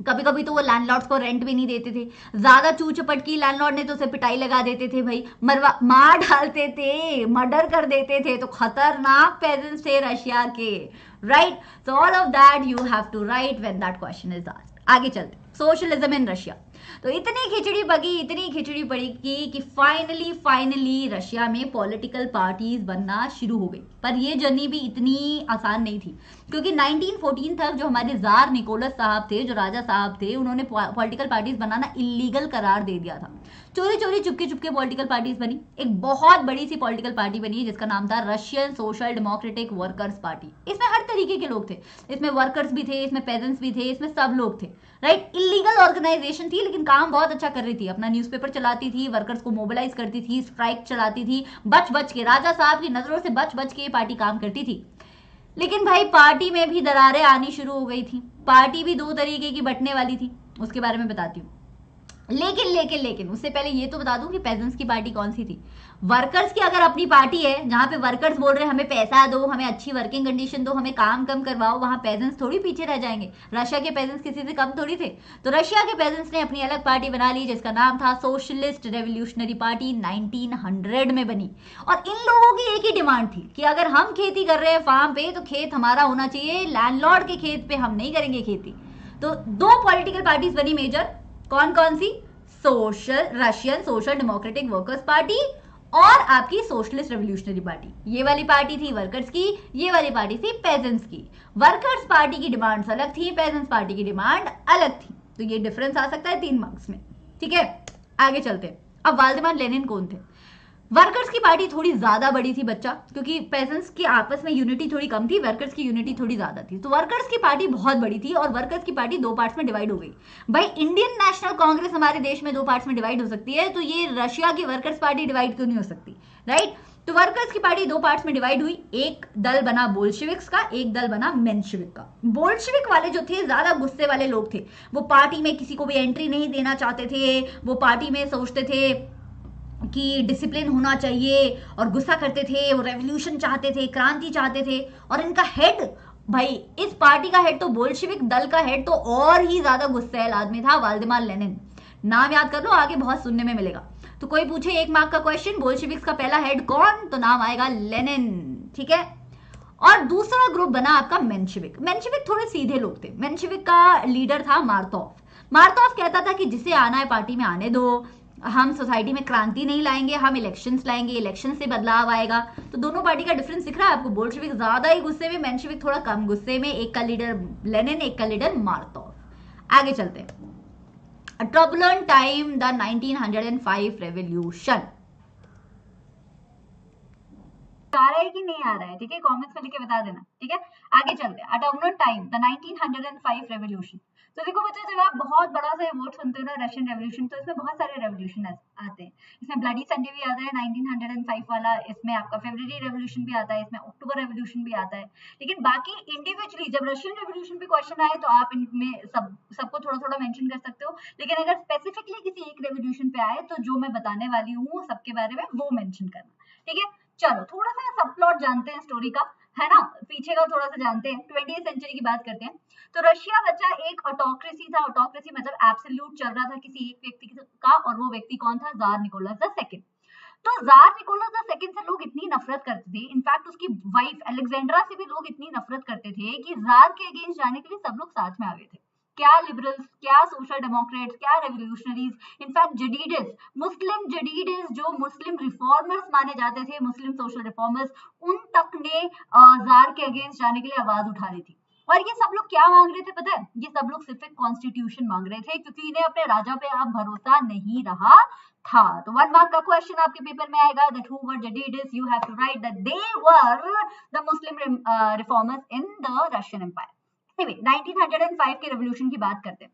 कभी कभी तो वो लैंडलॉर्ड्स को रेंट भी नहीं देते थे। ज्यादा चू चपट की लैंडलॉर्ड ने तो उसे पिटाई लगा देते थे भाई, मार डालते थे, मर्डर कर देते थे। तो खतरनाक पेजेंट्स थे रशिया के, right. So all of that you have to write when that question is asked. आगे चलते, सोशलिज्म इन रशिया। तो इतनी खिचड़ी पड़ी कि फाइनली रशिया में पॉलिटिकल पार्टीज बनना शुरू हो गई। पर ये जर्नी भी इतनी आसान नहीं थी, क्योंकि 1914 तक जो हमारे जार निकोलस साहब थे, जो राजा साहब थे, उन्होंने पॉलिटिकल पार्टीज बनाना इलीगल करार दे दिया था। चोरी चुपके पॉलिटिकल पार्टीज बनी। एक बहुत बड़ी सी पॉलिटिकल पार्टी बनी जिसका नाम था Russian Social Democratic Workers party. इसमें हर तरीके के लोग थे, इसमें वर्कर्स भी थे, इसमें पेजेंट्स भी थे, इसमें सब लोग थे, राइट। इलीगल ऑर्गेनाइजेशन थी लेकिन काम बहुत अच्छा कर रही थी। अपना न्यूज़पेपर चलाती थी, वर्कर्स को मोबिलाइज करती थी, स्ट्राइक चलाती थी, बच के, राजा साहब की नजरों से बच के ये पार्टी काम करती थी। लेकिन भाई पार्टी में भी दरारें आनी शुरू हो गई थी। पार्टी भी दो तरीके की बंटने वाली थी, उसके बारे में बताती हूँ। लेकिन उससे पहले ये तो बता दूं कि पेजेंट्स की पार्टी कौन सी थी। वर्कर्स की अगर अपनी पार्टी है, जहां पे वर्कर्स बोल रहे हैं हमें पैसा दो, हमें अच्छी वर्किंग कंडीशन दो, हमें काम कम करवाओ, वहां पेजेंट्स थोड़ी पीछे रह जाएंगे। रशिया के पेजेंट्स किसी से कम थोड़ी थे। तो रशिया के पेजेंट्स ने अपनी अलग पार्टी बना ली जिसका नाम था सोशलिस्ट रेवोल्यूशनरी पार्टी, 1900 में बनी। और इन लोगों की एक ही डिमांड थी कि अगर हम खेती कर रहे हैं फार्म पे तो खेत हमारा होना चाहिए, लैंडलॉर्ड के खेत पे हम नहीं करेंगे खेती। तो दो पॉलिटिकल पार्टीज बनी मेजर। कौन सी? Russian Social Democratic Workers Party और आपकी सोशलिस्ट रेवोल्यूशनरी पार्टी। ये वाली पार्टी थी वर्कर्स की, ये वाली पार्टी थी पेजेंट्स की। वर्कर्स पार्टी की डिमांड्स अलग थी, पेजेंट्स पार्टी की डिमांड अलग थी। तो ये डिफरेंस आ सकता है 3 मार्क्स में, ठीक है। आगे चलते हैं। अब व्लादिमीर लेनिन कौन थे? वर्कर्स की पार्टी थोड़ी ज्यादा बड़ी थी बच्चा, क्योंकि पेजेंट्स की आपस में यूनिटी थोड़ी कम थी, वर्कर्स की यूनिटी थोड़ी ज्यादा थी। तो वर्कर्स की पार्टी बहुत बड़ी थी और वर्कर्स की पार्टी 2 पार्ट्स में डिवाइड हो गई। भाई इंडियन नेशनल कांग्रेस हमारे देश में 2 पार्ट्स में डिवाइड हो सकती है, तो ये रशिया की वर्कर्स पार्टी डिवाइड क्यों नहीं हो सकती, राइट। तो वर्कर्स की पार्टी 2 पार्ट्स में डिवाइड हुई। एक दल बना बोल्शेविक्स का, एक दल बना मेंशेविक का। बोल्शेविक वाले जो थे ज्यादा गुस्से वाले लोग थे, वो पार्टी में किसी को भी एंट्री नहीं देना चाहते थे। वो पार्टी में सोचते थे कि डिसिप्लिन होना चाहिए और गुस्सा करते थे, वो रेवोल्यूशन चाहते थे, क्रांति चाहते थे। और इनका हेड, भाई इस पार्टी का हेड तो, बोल्शेविक दल का हेड तो और ही ज्यादा गुस्सैल आदमी था, व्लादिमीर लेनिन। नाम याद कर लो, आगे बहुत सुनने में मिलेगा। तो कोई पूछे 1 मार्क का क्वेश्चन, बोल्शेविक्स का पहला हेड कौन, तो नाम आएगा लेनिन, ठीक है। और दूसरा ग्रुप बना आपका मेंशेविक। मेंशेविक थोड़े सीधे लोग थे। मेंशेविक का लीडर था मार्तोव। मार्तोव कहता था कि जिसे आना है पार्टी में आने दो, हम सोसाइटी में क्रांति नहीं लाएंगे, हम इलेक्शंस लाएंगे, इलेक्शन से बदलाव आएगा। तो दोनों पार्टी का डिफरेंस दिख रहा है आपको। बोल्शेविक ज्यादा ही गुस्से में, मेंशेविक थोड़ा कम गुस्से में। एक का लीडर लेनिन, एक का लीडर मार्तोव। आगे चलते हैं। A turbulent time, the 1905 revolution। आ रहा है कि नहीं आ रहा है, ठीक है, कमेंट्स में लिख के बता देना, ठीक है। आगे चलते हैं। A turbulent time, the 1905 revolution। तो देखो बच्चों, जब आप बहुत बड़ा सा वर्ड सुनते हो ना, रशियन रेवोल्यूशन, तो इसमें बहुत सारे रेवोल्यूशन आते हैं। इसमें ब्लडी संडे भी आता है 1905 वाला, इसमें आपका फेब्रुअरी रेवोल्यूशन भी आता है, इसमें अक्टूबर रेवोल्यूशन भी आता है। लेकिन बाकी इंडिविजुअली जब रशियन रेवोल्यूशन पे क्वेश्चन आए तो आप इनमें सबको थोड़ा थोड़ा मेंशन कर सकते हो। लेकिन अगर स्पेसिफिकली किसी एक रेवोल्यूशन पे आए तो जो मैं बताने वाली हूँ सबके बारे में वो मेंशन करना, ठीक है। चलो थोड़ा सा सब प्लॉट जानते हैं स्टोरी का, है ना, पीछे का थोड़ा सा जानते हैं। 20th सेंचुरी की बात करते हैं। तो रशिया बच्चा एक ऑटोक्रेसी था। ऑटोक्रेसी मतलब एब्सोल्यूट चल रहा था किसी एक व्यक्ति का, और वो व्यक्ति कौन था? Tsar Nicholas the second. तो जार निकोलस द सेकंड से लोग इतनी नफरत करते थे, इनफैक्ट उसकी वाइफ अलेक्जेंड्रा से भी लोग इतनी नफरत करते थे कि जार के अगेंस्ट जाने के लिए सब लोग साथ में आ गए थे। क्या लिबरल्स, क्या सोशल डेमोक्रेट्स, क्या रेवोल्यूशनरीज, इनफैक्ट जडीडिस, मुस्लिम जडीडिस जो मुस्लिम रिफॉर्मर्स माने जाते थे, मुस्लिम सोशल रिफॉर्मर्स, उन तक ने जार के अगेंस्ट जाने के लिए आवाज उठा रही थी। और ये सब लोग क्या मांग रहे थे पता है? ये सब लोग सिर्फ एक कॉन्स्टिट्यूशन मांग रहे थे, क्योंकि इन्हें अपने राजा पे अब भरोसा नहीं रहा था। तो 1 मार्क का क्वेश्चन आपके पेपर में आएगा, that who were Jadidis, you have to write that they were the Muslim reformers in the Russian Empire. Anyway 1905 के रेवोल्यूशन की बात करते हैं।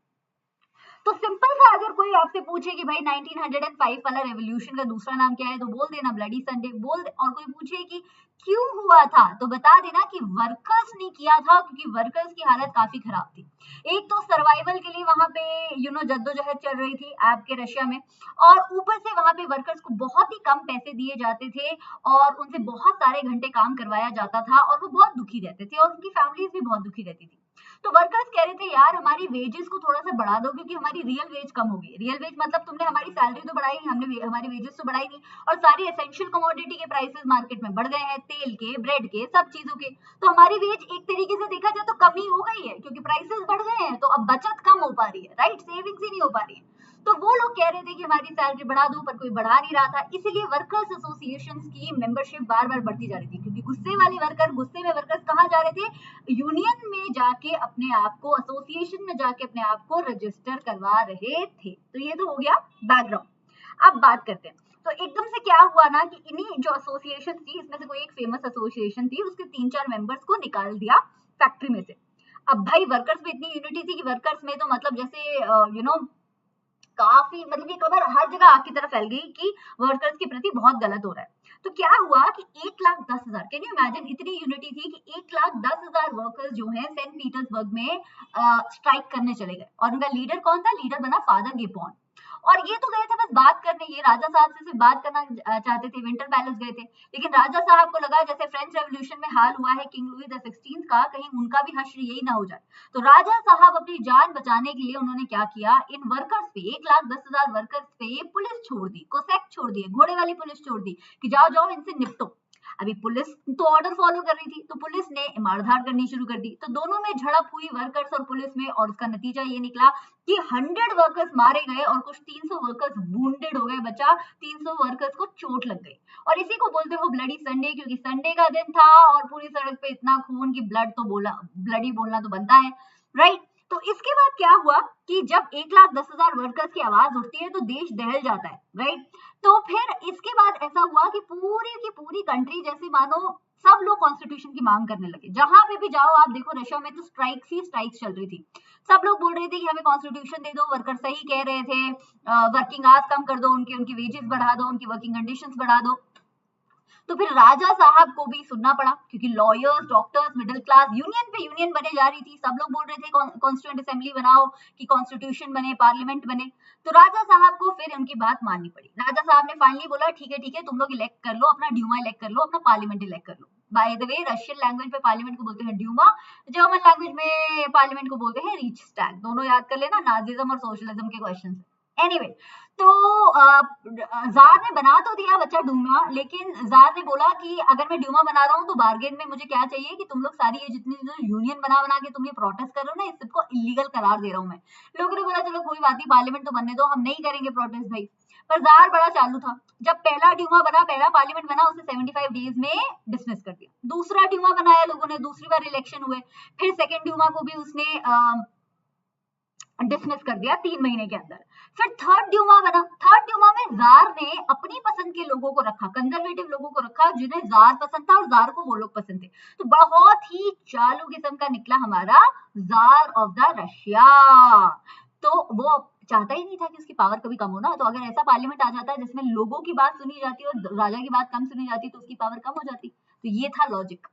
तो सिंपल सा अगर कोई आपसे पूछे कि भाई 1905 वाला रेवोल्यूशन का दूसरा नाम क्या है, तो बोल देना ब्लडी संडे, बोल दे। और कोई पूछे कि क्यों हुआ था, तो बता देना कि वर्कर्स ने किया था, क्योंकि वर्कर्स की हालत काफी खराब थी। एक तो सर्वाइवल के लिए वहां पे जद्दोजहद चल रही थी आपके रशिया में, और ऊपर से वहां पे वर्कर्स को बहुत ही कम पैसे दिए जाते थे और उनसे बहुत सारे घंटे काम करवाया जाता था, और वो बहुत दुखी रहते थे और उनकी फैमिलीज भी बहुत दुखी रहती थी। तो वर्कर्स कह रहे थे यार हमारी वेजेस को थोड़ा सा बढ़ा दो, क्योंकि हमारी रियल वेज कम हो गई। रियल वेज मतलब तुमने हमारी सैलरी तो बढ़ाई नहीं, हमने हमारी वेजेस तो बढ़ाई नहीं, और सारी एसेंशियल कमोडिटी के प्राइसेस मार्केट में बढ़ गए हैं, तेल के, ब्रेड के, सब चीजों के। तो हमारी वेज एक तरीके से देखा जाए तो कम ही हो गई है, क्योंकि प्राइसेस बढ़ गए हैं, तो अब बचत कम हो पा रही है, राइट, सेविंग्स ही नहीं हो पा रही है। तो वो लोग कह रहे थे कि हमारी सैलरी बढ़ा दो, पर कोई बढ़ा नहीं रहा था। इसीलिए वर्कर्स एसोसिएशंस की मेंबरशिप बार बार बढ़ती जा रही थी, क्योंकि गुस्से वाले वर्कर, गुस्से में वर्कर्स कहाँ जा रहे थे? यूनियन में जाके अपने आप को, एसोसिएशन में जाके अपने आप को रजिस्टर करवा रहे थे। तो ये तो हो गया बैकग्राउंड। अब बात करते हैं, तो एकदम से क्या हुआ ना कि इन्हीं जो एसोसिएशन थी, इसमें से कोई एक फेमस एसोसिएशन थी, उसके 3-4 मेंबर्स को निकाल दिया फैक्ट्री में से। अब भाई वर्कर्स में इतनी यूनिटी थी कि वर्कर्स में तो मतलब जैसे काफी, मतलब ये खबर हर जगह आग की तरफ फैल गई कि वर्कर्स के प्रति बहुत गलत हो रहा है। तो क्या हुआ कि 1,10,000, कैन यू इमेजिन, इतनी यूनिटी थी कि 1,10,000 वर्कर्स जो हैं सेंट पीटर्सबर्ग में स्ट्राइक करने चले गए। और उनका लीडर कौन था? लीडर बना फादर गिपोन। और ये तो गए थे बस बात करने, ये राजा साहब से सिर्फ बात करना चाहते थे, विंटर पैलेस गए थे। लेकिन राजा साहब को लगा जैसे फ्रेंच रेवोल्यूशन में हाल हुआ है किंग लुई द 16 का, कहीं उनका भी हश्र यही ना हो जाए। तो राजा साहब अपनी जान बचाने के लिए उन्होंने क्या किया, इन वर्कर्स पे, 1,10,000 वर्कर्स पे पुलिस छोड़ दी, कोसैक छोड़ दिए, घोड़े वाली पुलिस छोड़ दी कि जाओ जाओ इनसे निपटो। अभी पुलिस तो ऑर्डर फॉलो कर रही थी, तो पुलिस ने मारधाड़ करनी शुरू कर दी। तो दोनों में झड़प हुई वर्कर्स और पुलिस में, और उसका नतीजा ये निकला कि 100 वर्कर्स मारे गए और कुछ 300 वर्कर्स वुंडेड हो गए, बचा 300 वर्कर्स को चोट लग गई। और इसी को बोलते हो ब्लडी संडे, क्योंकि संडे का दिन था और पूरी सड़क पे इतना खून की ब्लड तो बोला, ब्लडी बोलना तो बनता है, राइट। तो इसके बाद क्या हुआ कि जब 1,10,000 वर्कर्स की आवाज उठती है तो देश दहल जाता है, राइट। तो फिर इसके बाद ऐसा हुआ कि पूरी की पूरी कंट्री जैसे मानो सब लोग कॉन्स्टिट्यूशन की मांग करने लगे। जहां पे भी जाओ आप देखो, रशिया में तो स्ट्राइक्स ही स्ट्राइक्स चल रही थी। सब लोग बोल रहे थे कि हमें कॉन्स्टिट्यूशन दे दो, वर्कर सही कह रहे थे, वर्किंग आवर्स कम कर दो, उनकी वेजेस बढ़ा दो, उनकी वर्किंग कंडीशंस बढ़ा दो। तो फिर राजा साहब को भी सुनना पड़ा, क्योंकि lawyers, doctors, middle class, union पे यूनियन बने जा रही थी। सब लोग बोल रहे थे कॉन्स्टिट्यूएंट असेंबली बनाओ, कि कॉन्स्टिट्यूशन बने, पार्लियामेंट बने। तो राजा साहब को फिर उनकी बात माननी पड़ी। राजा साहब ने फाइनली बोला ठीक है तुम लोग इलेक्ट कर लो, अपना ड्यूमा इलेक्ट कर लो, अपना पार्लियामेंट इलेक्ट कर लो। By the way Russian language में पार्लियामेंट को बोलते हैं ड्यूमा, जर्मन लैंग्वेज में पार्लियामेंट को बोलते हैं रीचस्टैग। दोनों याद कर लेना, नाजिज्म और सोशलिज्म के क्वेश्चन। एनीवे तो जार ने बना तो दिया बच्चा ड्यूमा, लेकिन जार ने बोला कि अगर मैं ड्यूमा बना रहा हूँ तो बार्गेन में मुझे क्या चाहिए कि तुम लोग सारी ये जितनी जो यूनियन बना बना के तुम ये प्रोटेस्ट कर रहे हो ना, इस सबको इलीगल करार दे रहा हूँ मैं। लोगों ने बोला चलो कोई बात नहीं, पार्लियामेंट तो बनने दो, हम नहीं करेंगे प्रोटेस्ट भाई। पर जार बड़ा चालू था। जब पहला ड्यूमा बना, पहला पार्लियामेंट बना, उसे 75 डेज में डिसमिस कर दिया। दूसरा ड्यूमा बनाया लोगों ने, दूसरी बार इलेक्शन हुए, फिर सेकेंड ड्यूमा को भी उसने डिसमिस कर दिया 3 महीने के अंदर। फिर थर्ड ड्यूमा बना। थर्ड ड्यूमा में जार ने अपनी पसंद के लोगों को रखा, कंजर्वेटिव लोगों को रखा, जिन्हें जार पसंद था और जार को वो लोग पसंद थे। तो बहुत ही चालू किस्म का निकला हमारा जार ऑफ द रशिया। तो वो चाहता ही नहीं था कि उसकी पावर कभी कम हो ना। तो अगर ऐसा पार्लियामेंट आ जाता है जिसमें लोगों की बात सुनी जाती और राजा की बात कम सुनी जाती, तो उसकी पावर कम हो जाती। तो ये था लॉजिक।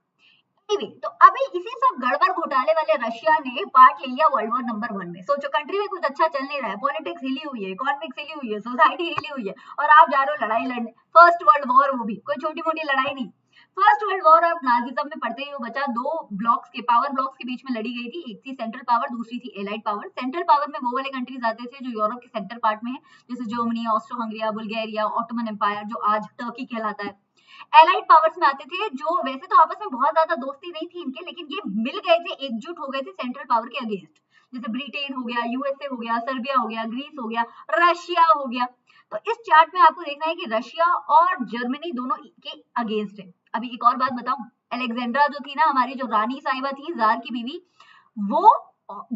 तो अभी इसी सब गड़बड़ घोटाले वाले रशिया ने पार्ट ले लिया वर्ल्ड वॉर नंबर 1 में। सोचो कंट्री में कुछ अच्छा चल नहीं रहा है, पॉलिटिक्स हिली हुई है, इकोनॉमिक्स हिली हुई है, सोसाइटी हिली हुई है, और आप जा रहे हो लड़ाई लड़ने। फर्स्ट वर्ल्ड वॉर, वो भी कोई छोटी मोटी लड़ाई नहीं। First world war of Nazism में पढ़ते ही वो बचा, 2 ब्लॉक्स के, पावर ब्लॉक्स के बीच में लड़ी गई थी। एक थी सेंट्रल पावर, दूसरी थी एलाइड पावर। सेंट्रल पावर में वो वाले कंट्रीज आते थे जो यूरोप के सेंटर पार्ट में है, जैसे Germany, Austro हंगरिया, Bulgaria, Ottoman empire जो आज टर्की कहलाता है। एलाइड पावर्स में आते थे जो वैसे तो आपस में बहुत ज्यादा दोस्ती नहीं थी इनके, लेकिन ये मिल गए थे, एकजुट हो गए थे सेंट्रल पावर के अगेंस्ट। जैसे ब्रिटेन हो गया, यूएसए हो गया, सर्बिया हो गया, ग्रीस हो गया, रशिया हो गया। तो इस चार्ट में आपको देखना है कि रशिया और जर्मनी दोनों के अगेंस्ट है। अभी एक और बात बताऊं, अलेक्जेंड्रा जो थी ना, हमारी जो रानी साहिबा थी, जार की बीवी, वो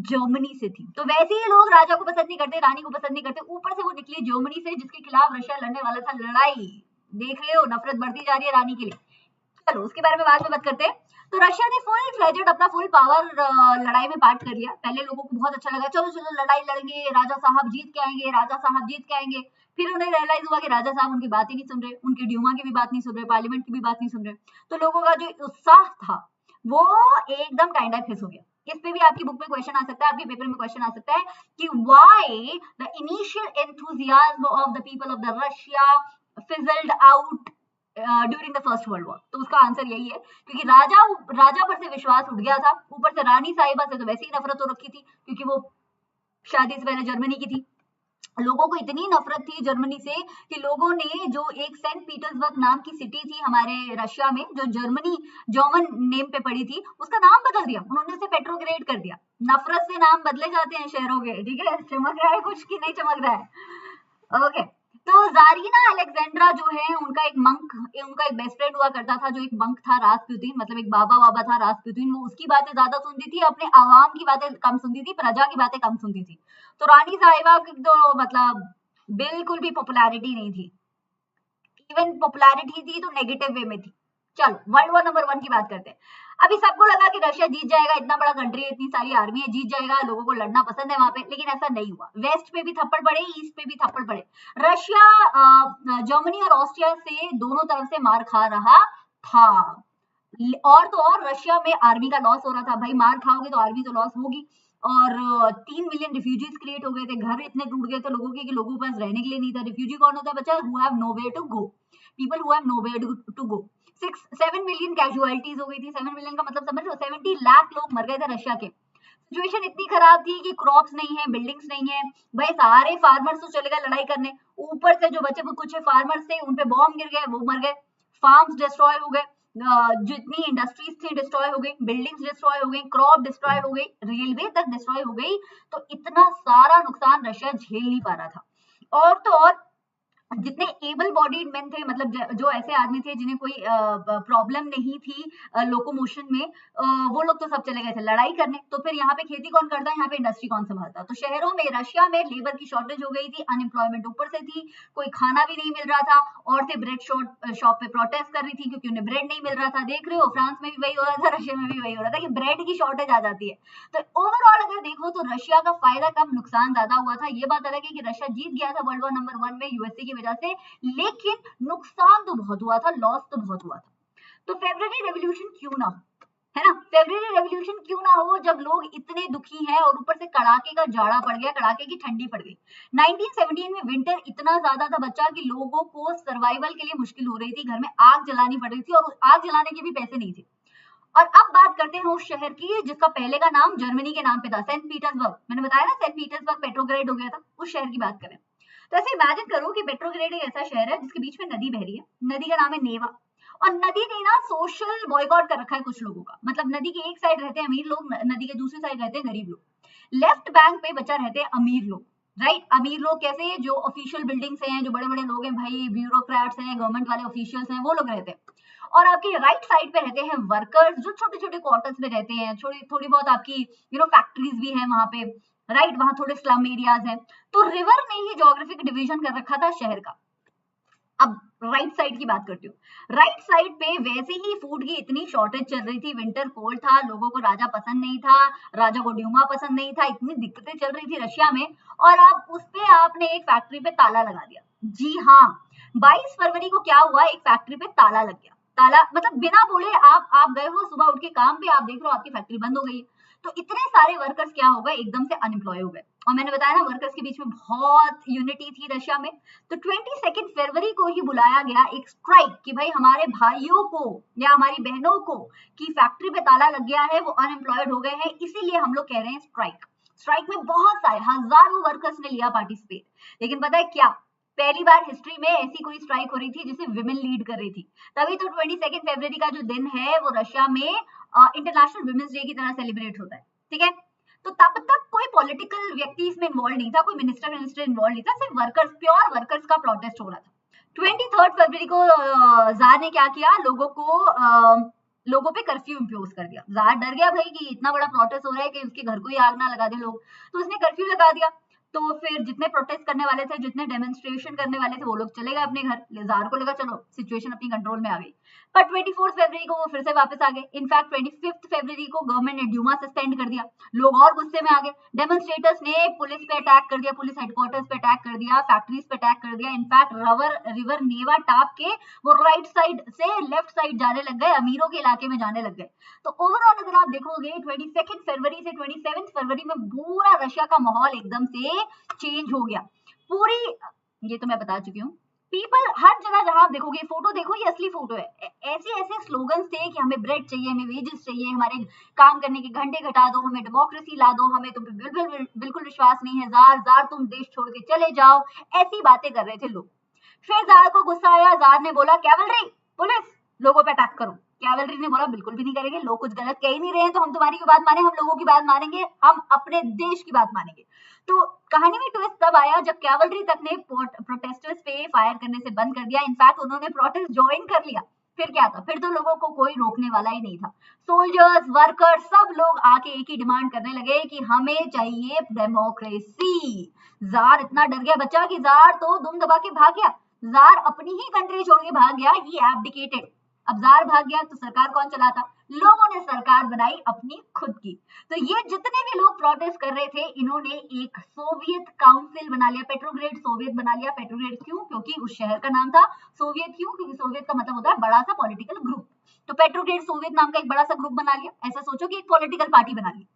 जर्मनी से थी। तो वैसे ही लोग राजा को पसंद नहीं करते, रानी को पसंद नहीं करते, ऊपर से वो निकली जर्मनी से, जिसके खिलाफ रशिया लड़ने वाला था लड़ाई। देख रहे हो, नफरत बढ़ती जा रही है रानी के लिए। चलो उसके बारे में बाद में बात करते हैं। तो रशिया ने फुल फ्लेजेड अपना फुल पावर लड़ाई में पार्ट कर लिया। पहले लोगों को बहुत अच्छा लगा, चलो चलो लड़ाई लड़ेंगे, राजा साहब जीत के आएंगे, राजा साहब जीत के आएंगे। फिर उन्हें रियलाइज हुआ कि राजा साहब उनकी बात ही नहीं सुन रहे, उनके ड्यूमा की भी बात नहीं सुन रहे, पार्लियामेंट की भी बात नहीं सुन रहे। तो लोगों का जो उत्साह था वो एकदम टाइम डाइव फिस हो गया। इस पे भी आपकी बुक में क्वेश्चन आ सकता है, आपके पेपर में क्वेश्चन आ सकता है कि why the initial enthusiasm of the people of the Russia fizzled out during the first world war. तो उसका आंसर यही है क्योंकि राजा पर से विश्वास उठ गया था, ऊपर से रानी साहिबा से तो वैसे ही नफरत हो रखी थी क्योंकि वो शादी से पहले जर्मनी की थी। लोगों को इतनी नफरत थी जर्मनी से कि लोगों ने जो एक सेंट पीटर्सबर्ग नाम की सिटी थी हमारे रशिया में, जो जर्मन नेम पे पड़ी थी, उसका नाम बदल दिया, उन्होंने उसे पेट्रोग्रेड कर दिया। नफरत से नाम बदले जाते हैं शहरों के, ठीक है। चमक रहा है कुछ कि नहीं चमक रहा है? ओके। तो जारीना अलेक्जेंड्रा जो है, उनका एक बेस्ट फ्रेंड हुआ करता था, जो एक मंक था, रासपुतीन, मतलब एक बाबा था रासपुतीन। वो उसकी बातें ज्यादा सुनती थी, अपने आवाम की बातें कम सुनती थी, प्रजा की बातें कम सुनती थी। तो रानी साहिबा की तो मतलब बिल्कुल भी पॉपुलैरिटी नहीं थी, इवन पॉपुलैरिटी थी तो नेगेटिव वे में थी। चलो वर्ल्ड वॉर नंबर 1 की बात करते हैं। अभी सबको लगा कि रशिया जीत जाएगा, इतना बड़ा कंट्री है, इतनी सारी आर्मी है, जीत जाएगा, लोगों को लड़ना पसंद है वहां पे, लेकिन ऐसा नहीं हुआ। वेस्ट पे भी थप्पड़ पड़े, ईस्ट पे भी थप्पड़ पड़े। रशिया जर्मनी और ऑस्ट्रिया से दोनों तरफ से मार खा रहा था। और तो और रशिया में आर्मी का लॉस हो रहा था। भाई मार खाओगे तो आर्मी तो लॉस होगी। और 3 मिलियन रिफ्यूजीज क्रिएट हो गए थे, घर इतने टूट गए थे लोगों के कि लोगों के पास रहने के लिए नहीं था। रिफ्यूजी कौन होता है बच्चा? Who have nowhere to go, people who have nowhere to go. 7 million casualties हो गई थी। 7 मिलियन का मतलब समझ लो, 70 लाख लोग मर गए थे रशिया के। सिचुएशन इतनी खराब थी कि क्रॉप्स नहीं है, बिल्डिंग्स नहीं है। भाई सारे फार्मर्स तो चले गए लड़ाई करने, ऊपर से जो बचे कुछ फार्मर्स थे उन पे बॉम्ब गिर गए, वो मर गए। फार्म्स डिस्ट्रॉय हो गए, जितनी इंडस्ट्रीज थी डिस्ट्रॉय हो गई, बिल्डिंग्स डिस्ट्रॉय हो गई, क्रॉप डिस्ट्रॉय हो गई, रेलवे तक डिस्ट्रॉय हो गई। तो इतना सारा नुकसान रशिया झेल नहीं पा रहा था। और तो और जितने एबल बॉडीड मैन थे, मतलब जो ऐसे आदमी थे जिन्हें कोई प्रॉब्लम नहीं थी लोकोमोशन में, वो लोग तो सब चले गए थे लड़ाई करने। तो फिर यहाँ पे खेती कौन करता है, यहाँ पे इंडस्ट्री कौन संभालता? तो शहरों में, रशिया में लेबर की शॉर्टेज हो गई थी, अनएम्प्लॉयमेंट ऊपर से थी, कोई खाना भी नहीं मिल रहा था। औरतें ब्रेड शॉप पे प्रोटेस्ट कर रही थी क्योंकि उन्हें ब्रेड नहीं मिल रहा था। देख रहे हो, फ्रांस में भी वही हो रहा था, रशिया में भी वही हो रहा था कि ब्रेड की शॉर्टेज आ जाती है। तो ओवरऑल अगर देखो तो रशिया का फायदा कम, नुकसान ज्यादा हुआ था। ये बात अलग है कि रशिया जीत गया था वर्ल्ड वॉर नंबर 1 में यूएसए की वजह से, लेकिन नुकसान तो बहुत हुआ था, लॉस तो बहुत हुआ था। तो फेब्रुअरी रेवोल्यूशन क्यों ना हो, है ना? फेब्रुअरी रेवोल्यूशन क्यों ना हो जब लोग इतने दुखी हैं और ऊपर से कड़ाके का जाड़ा पड़ गया, कड़ाके की ठंडी पड़ गई। 1917 में विंटर इतना ज्यादा था बच्चा कि लोगों को सर्वाइवल के लिए मुश्किल हो रही थी, घर में आग जलानी पड़ रही थी और आग जलाने के भी पैसे नहीं थे। और अब बात करते हैं उस शहर की जिसका पहले का नाम जर्मनी के नाम पे था, सेंट पीटर्सबर्ग। मैंने बताया ना सेंट पीटर्सबर्ग पेट्रोग्रेड हो गया था, उस शहर की बात करें। तो ऐसे इमेजिन करो कि पेट्रोग्रेड एक ऐसा शहर है जिसके बीच में नदी बह रही है, नदी का नाम है नेवा। और नदी ने ना सोशल बॉयकॉट कर रखा है कुछ लोगों का, मतलब नदी के एक साइड रहते हैं अमीर लोग, नदी के दूसरी साइड रहते हैं गरीब लोग। लेफ्ट बैंक पे बचा रहते हैं अमीर लोग, राइट? अमीर लोग कैसे? जो ऑफिशियल बिल्डिंग्स हैं, जो बड़े बड़े लोग हैं भाई, ब्यूरोक्रेट्स हैं, गवर्नमेंट वाले ऑफिशियल्स हैं, वो लोग रहते हैं। और आपके राइट साइड पे रहते हैं वर्कर्स, जो छोटे छोटे क्वार्टर्स में रहते हैं, थोड़ी बहुत आपकी फैक्ट्रीज भी है वहां पे, राइट? वहां थोड़े स्लम एरियाज हैं। तो रिवर ने ही ज्योग्राफिक डिवीजन कर रखा था शहर का। अब राइट साइड की बात करती हूँ। राइट साइड पे वैसे ही फूड की इतनी शॉर्टेज चल रही थी, विंटर कोल्ड था, लोगों को राजा पसंद नहीं था, राजा को ड्यूमा पसंद नहीं था, इतनी दिक्कतें चल रही थी रशिया में। और अब उस पे आपने एक फैक्ट्री पे ताला लगा दिया। जी हाँ, 22 फरवरी को क्या हुआ, एक फैक्ट्री पे ताला लग गया। ताला मतलब बिना बोले आप गए हो सुबह उठ के काम पे, आप देख रहे हो आपकी फैक्ट्री बंद हो गई। तो इतने सारे वर्कर्स क्या हो गए, एकदम से अनएम्प्लॉय हो गए। और मैंने बताया ना वर्कर्स के बीच में बहुत यूनिटी थी रशिया में। तो 22 फरवरी को ही बुलाया गया एक स्ट्राइक कि भाई हमारे भाइयों को या हमारी बहनों को की फैक्ट्री पे ताला लग गया है, वो अनएम्प्लॉयड हो गए हैं, इसीलिए हम लोग कह रहे हैं स्ट्राइक। स्ट्राइक में बहुत सारे हजारों वर्कर्स ने लिया पार्टिसिपेट। लेकिन पता है क्या, पहली बार हिस्ट्री में ऐसी कोई स्ट्राइक हो रही थी जिसे विमेन लीड कर रही थी। तभी तो 22 फरवरी का जो दिन है वो रशिया में इंटरनेशनल वुमेन्स डे की तरह सेलिब्रेट होता है, ठीक है? तो तब तक कोई पॉलिटिकल व्यक्ति इसमें इन्वॉल्व नहीं था, कोई मिनिस्टर इन्वॉल्व नहीं था, सिर्फ वर्कर्स, प्योर वर्कर्स का प्रोटेस्ट हो रहा था। 23 फरवरी को जार ने क्या किया, लोगों पे कर्फ्यू इम्पोज कर दिया। जार डर गया भाई कि इतना बड़ा प्रोटेस्ट हो रहा है कि उसके घर को ही आग ना लगा दे लोग, तो उसने कर्फ्यू लगा दिया। तो फिर जितने प्रोटेस्ट करने वाले थे, जितने डेमोन्स्ट्रेशन करने वाले थे, वो लोग चले गए अपने घर। जार को लगा चलो सिचुएशन अपनी कंट्रोल में आ गई। पर 24 फरवरी को वो फिर से वापस आ गए। इनफैक्ट 25 फरवरी को गवर्नमेंट ने ड्यूमा सस्पेंड कर दिया। लोग और गुस्से में आ गए। डेमोन्स्ट्रेटर्स ने पुलिस पे अटैक कर दिया, पुलिस हेडक्वार्टर्स पे अटैक कर दिया, फैक्ट्रीज पे अटैक कर दिया। इनफैक्ट रिवर नेवा टाप के वो राइट साइड से लेफ्ट साइड जाने लग गए, अमीरों के इलाके में जाने लग गए। तो ओवरऑल अगर आप देखोगे 22 फरवरी से 27 फरवरी में पूरा रशिया का माहौल एकदम से चेंज हो गया। पूरी, ये तो मैं बता चुकी हूँ, पीपल हर जगह जहां आप देखोगे, फोटो देखो, ये असली फोटो है, ऐसे ऐसे स्लोगन्स थे कि हमें ब्रेड चाहिए, हमें वेजेस चाहिए, हमारे काम करने के घंटे घटा दो, हमें डेमोक्रेसी ला दो, हमें तुम पे बिल्कुल विश्वास नहीं है, जार तुम देश छोड़ के चले जाओ, ऐसी बातें कर रहे थे लोग। फिर जार को गुस्सा आया, जार ने बोला कैवलरी, पुलिस, लोगों पे अटैक करो। कैवलरी ने बोला बिल्कुल भी नहीं करेंगे, लोग कुछ गलत कह ही नहीं रहे हैं तो हम तुम्हारी की बात माने, हम लोगों की बात मानेंगे, हम अपने देश की बात मानेंगे। तो कहानी में ट्विस्ट तब आया जब कैवलरी तक ने प्रोटेस्टर्स पे फायर करने से बंद कर दिया। इनफैक्ट उन्होंने प्रोटेस्ट ज्वाइन कर लिया। फिर क्या था, फिर तो लोगों को कोई रोकने वाला ही नहीं था। सोल्जर्स, वर्कर्स, सब लोग आके एक ही डिमांड करने लगे कि हमें चाहिए डेमोक्रेसी। जार इतना डर गया बच्चा कि जार तो दुम दबा के भाग गया। जार अपनी ही कंट्री छोड़ के भाग गया, ही एब्डिकेटेड। अब जार भाग गया तो सरकार कौन चलाता? लोगों ने सरकार बनाई अपनी खुद की। तो ये जितने भी लोग प्रोटेस्ट कर रहे थे, इन्होंने एक सोवियत काउंसिल बना लिया, पेट्रोग्रेड सोवियत बना लिया। पेट्रोग्रेड क्यों? क्योंकि उस शहर का नाम था सोवियत। क्यों? क्योंकि सोवियत का मतलब होता है बड़ा सा पॉलिटिकल ग्रुप। तो पेट्रोग्रेड सोवियत नाम का एक बड़ा सा ग्रुप बना लिया। ऐसा सोचो कि एक पॉलिटिकल पार्टी बना ली।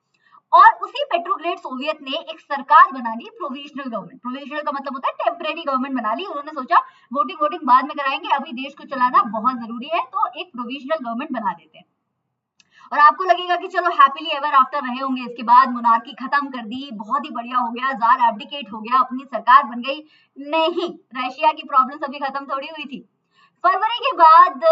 और उसी पेट्रोग्रेड सोवियत ने एक सरकार बना ली, प्रोविजनल गवर्नमेंट। प्रोविजनल का मतलब होता है टेम्परेरी गवर्नमेंट बना ली। उन्होंने सोचा वोटिंग बाद में कराएंगे, अभी देश को चलाना बहुत जरूरी है, तो एक प्रोविजनल गवर्नमेंट बना देते हैं। और आपको लगेगा कि चलो हैप्पीली एवर आफ्टर रहे होंगे, इसके बाद मोनार्की खत्म कर दी, बहुत ही बढ़िया हो गया, जार एब्डिकेट हो गया, अपनी सरकार बन गई। नहीं, रशिया की प्रॉब्लम्स अभी खत्म थोड़ी हुई थी। फरवरी के बाद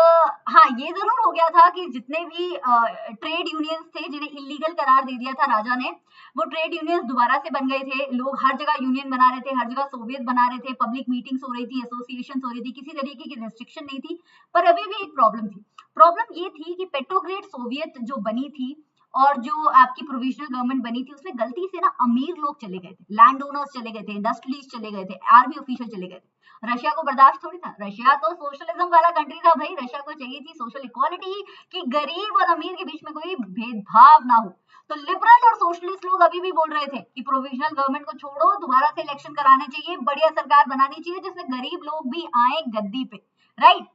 हाँ, ये जरूर हो गया था कि जितने भी ट्रेड यूनियंस थे जिन्हें इलीगल करार दे दिया था राजा ने, वो ट्रेड यूनियंस दोबारा से बन गए थे। लोग हर जगह यूनियन बना रहे थे, हर जगह सोवियत बना रहे थे, पब्लिक मीटिंग्स हो रही थी, एसोसिएशन हो रही थी, किसी तरीके की रेस्ट्रिक्शन नहीं थी। पर अभी भी एक प्रॉब्लम थी। प्रॉब्लम ये थी कि पेट्रोग्रेड सोवियत जो बनी थी और जो आपकी प्रोविजनल गवर्नमेंट बनी थी, उसमें गलती से ना अमीर लोग चले गए थे, लैंड ओनर्स चले गए थे, इंडस्ट्रीज चले गए थे, आर्मी ऑफिशियल चले गए थे। रशिया को बर्दाश्त थोड़ी था, रशिया तो सोशलिज्म वाला कंट्री था भाई। रशिया को चाहिए थी सोशल इक्वालिटी, कि गरीब और अमीर के बीच में कोई भेदभाव ना हो। तो लिबरल और सोशलिस्ट लोग अभी भी बोल रहे थे कि प्रोविजनल गवर्नमेंट को छोड़ो, दोबारा से इलेक्शन कराने चाहिए, बढ़िया सरकार बनानी चाहिए जिसमें गरीब लोग भी आए गद्दी पे, राइट।